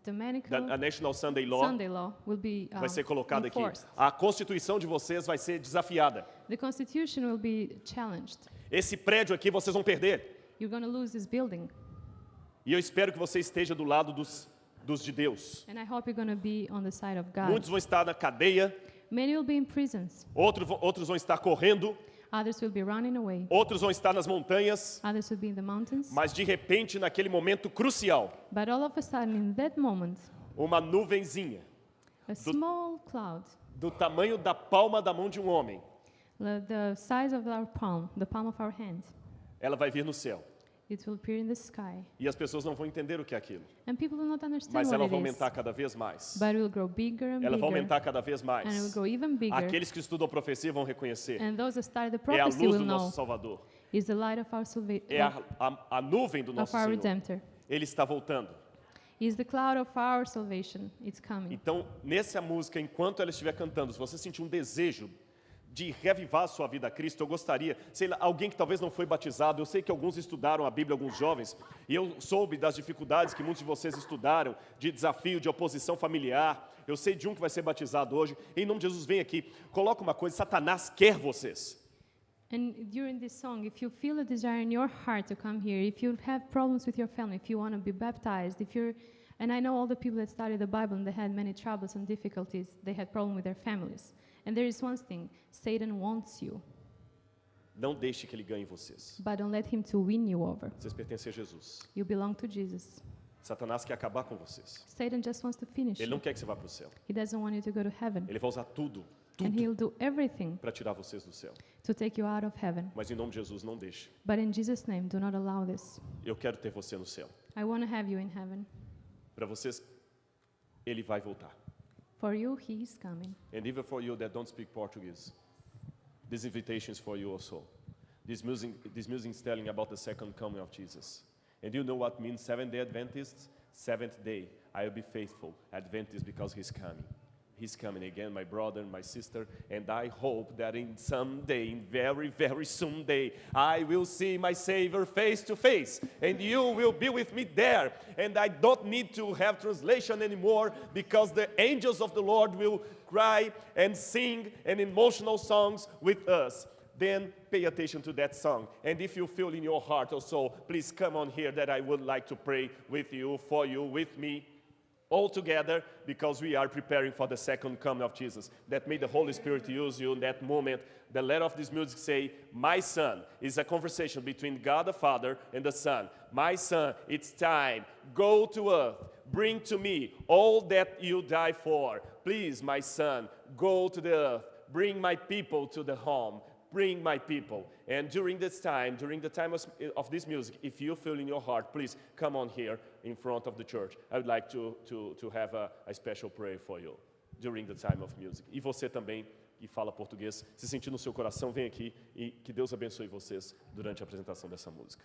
Speaker 2: dominical
Speaker 1: A National Sunday Law
Speaker 2: Sunday law will be
Speaker 1: vai ser colocada aqui.
Speaker 2: enforced.
Speaker 1: A Constituição de vocês vai ser desafiada.
Speaker 2: The constitution will be challenged.
Speaker 1: Esse prédio aqui vocês vão perder.
Speaker 2: You're going to lose this building.
Speaker 1: E eu espero que você esteja do lado dos de Deus.
Speaker 2: And I hope you're going to be on the side of God.
Speaker 1: Muitos vão estar na cadeia,
Speaker 2: Many will be in prisons.
Speaker 1: outros vão estar correndo,
Speaker 2: Others will be running away.
Speaker 1: outros vão estar nas montanhas,
Speaker 2: Others will be in the mountains.
Speaker 1: mas de repente, naquele momento crucial,
Speaker 2: But all of a sudden, in that moment,
Speaker 1: uma nuvenzinha
Speaker 2: a small cloud,
Speaker 1: do tamanho da palma da mão de um homem,
Speaker 2: the size of our palm, the palm of our hand,
Speaker 1: ela vai vir no céu.
Speaker 2: it will appear in the sky.
Speaker 1: E as pessoas não vão entender o que é aquilo,
Speaker 2: And people will not understand
Speaker 1: mas
Speaker 2: what
Speaker 1: ela
Speaker 2: it
Speaker 1: vai
Speaker 2: is.
Speaker 1: aumentar cada vez mais.
Speaker 2: But it will grow bigger and
Speaker 1: Ela vai
Speaker 2: bigger.
Speaker 1: aumentar cada vez
Speaker 2: And it will
Speaker 1: mais.
Speaker 2: grow even bigger.
Speaker 1: Aqueles que estudam profecia vão reconhecer.
Speaker 2: And those that started the
Speaker 1: É a
Speaker 2: prophecy
Speaker 1: luz
Speaker 2: will
Speaker 1: do nosso
Speaker 2: know
Speaker 1: Salvador.
Speaker 2: is the light of our
Speaker 1: É a nuvem do nosso
Speaker 2: our
Speaker 1: Senhor.
Speaker 2: Redemptor.
Speaker 1: Ele está voltando.
Speaker 2: Is the cloud of our salvation. It's coming.
Speaker 1: Então, nessa música, enquanto ela estiver cantando, se você sentir um desejo de reavivar a sua vida a Cristo, eu gostaria, sei lá, alguém que talvez não foi batizado, eu sei que alguns estudaram a Bíblia, alguns jovens, e eu soube das dificuldades que muitos de vocês estudaram, de desafio, de oposição familiar, eu sei de um que vai ser batizado hoje, em nome de Jesus, vem aqui, coloca uma coisa, Satanás quer vocês.
Speaker 2: And during this song, if you feel a desire in your heart to come here, if you have problems with your family, if you want to be baptized, and I know all the people that studied the Bible and they had many troubles and difficulties, they had problems with their families. And there is one thing, Satan wants you,
Speaker 1: Não deixe que ele ganhe vocês.
Speaker 2: but don't let him to win you over.
Speaker 1: Vocês pertencem a Jesus.
Speaker 2: You belong to Jesus.
Speaker 1: Satanás quer acabar com vocês.
Speaker 2: Satan just wants to finish
Speaker 1: Ele
Speaker 2: you.
Speaker 1: não quer que você vá para o céu.
Speaker 2: He doesn't want you to go to heaven.
Speaker 1: Ele vai usar tudo
Speaker 2: And he'll do everything
Speaker 1: para tirar vocês do céu.
Speaker 2: to take you out of heaven.
Speaker 1: Mas em nome de Jesus, não deixe.
Speaker 2: But in Jesus' name, do not allow this.
Speaker 1: Eu quero ter você no céu.
Speaker 2: I want to have you in heaven.
Speaker 1: Para vocês, ele vai voltar.
Speaker 2: For you, he is coming.
Speaker 1: And even for you that don't speak Portuguese, this invitation is for you also. This music is telling about the second coming of Jesus. And you know what means Seventh-day Adventists? Seventh day, I will be faithful Adventist because he's coming. He's coming again, my brother, my sister, and I hope that in someday, in very, very soon day, I will see my Savior face to face, and you will be with me there. And I don't need to have translation anymore because the angels of the Lord will cry and sing an emotional songs with us. Then pay attention to that song. And if you feel in your heart or soul, please come on here that I would like to pray with you, for you, with me, all together, because we are preparing for the second coming of Jesus. That may the Holy Spirit use you in that moment. The letter of this music say, my son, is a conversation between God the Father and the Son. My son, it's time. Go to earth. Bring to me all that you die for. Please, my son, go to the earth. Bring my people to the home. Bring my people. And during this time, during the time of this music, if you feel in your heart, please come on here in front of the church. I would like to have a special prayer for you during the time of music. E você também, que fala português, se sentir no seu coração, vem aqui e que Deus abençoe vocês durante a apresentação dessa música.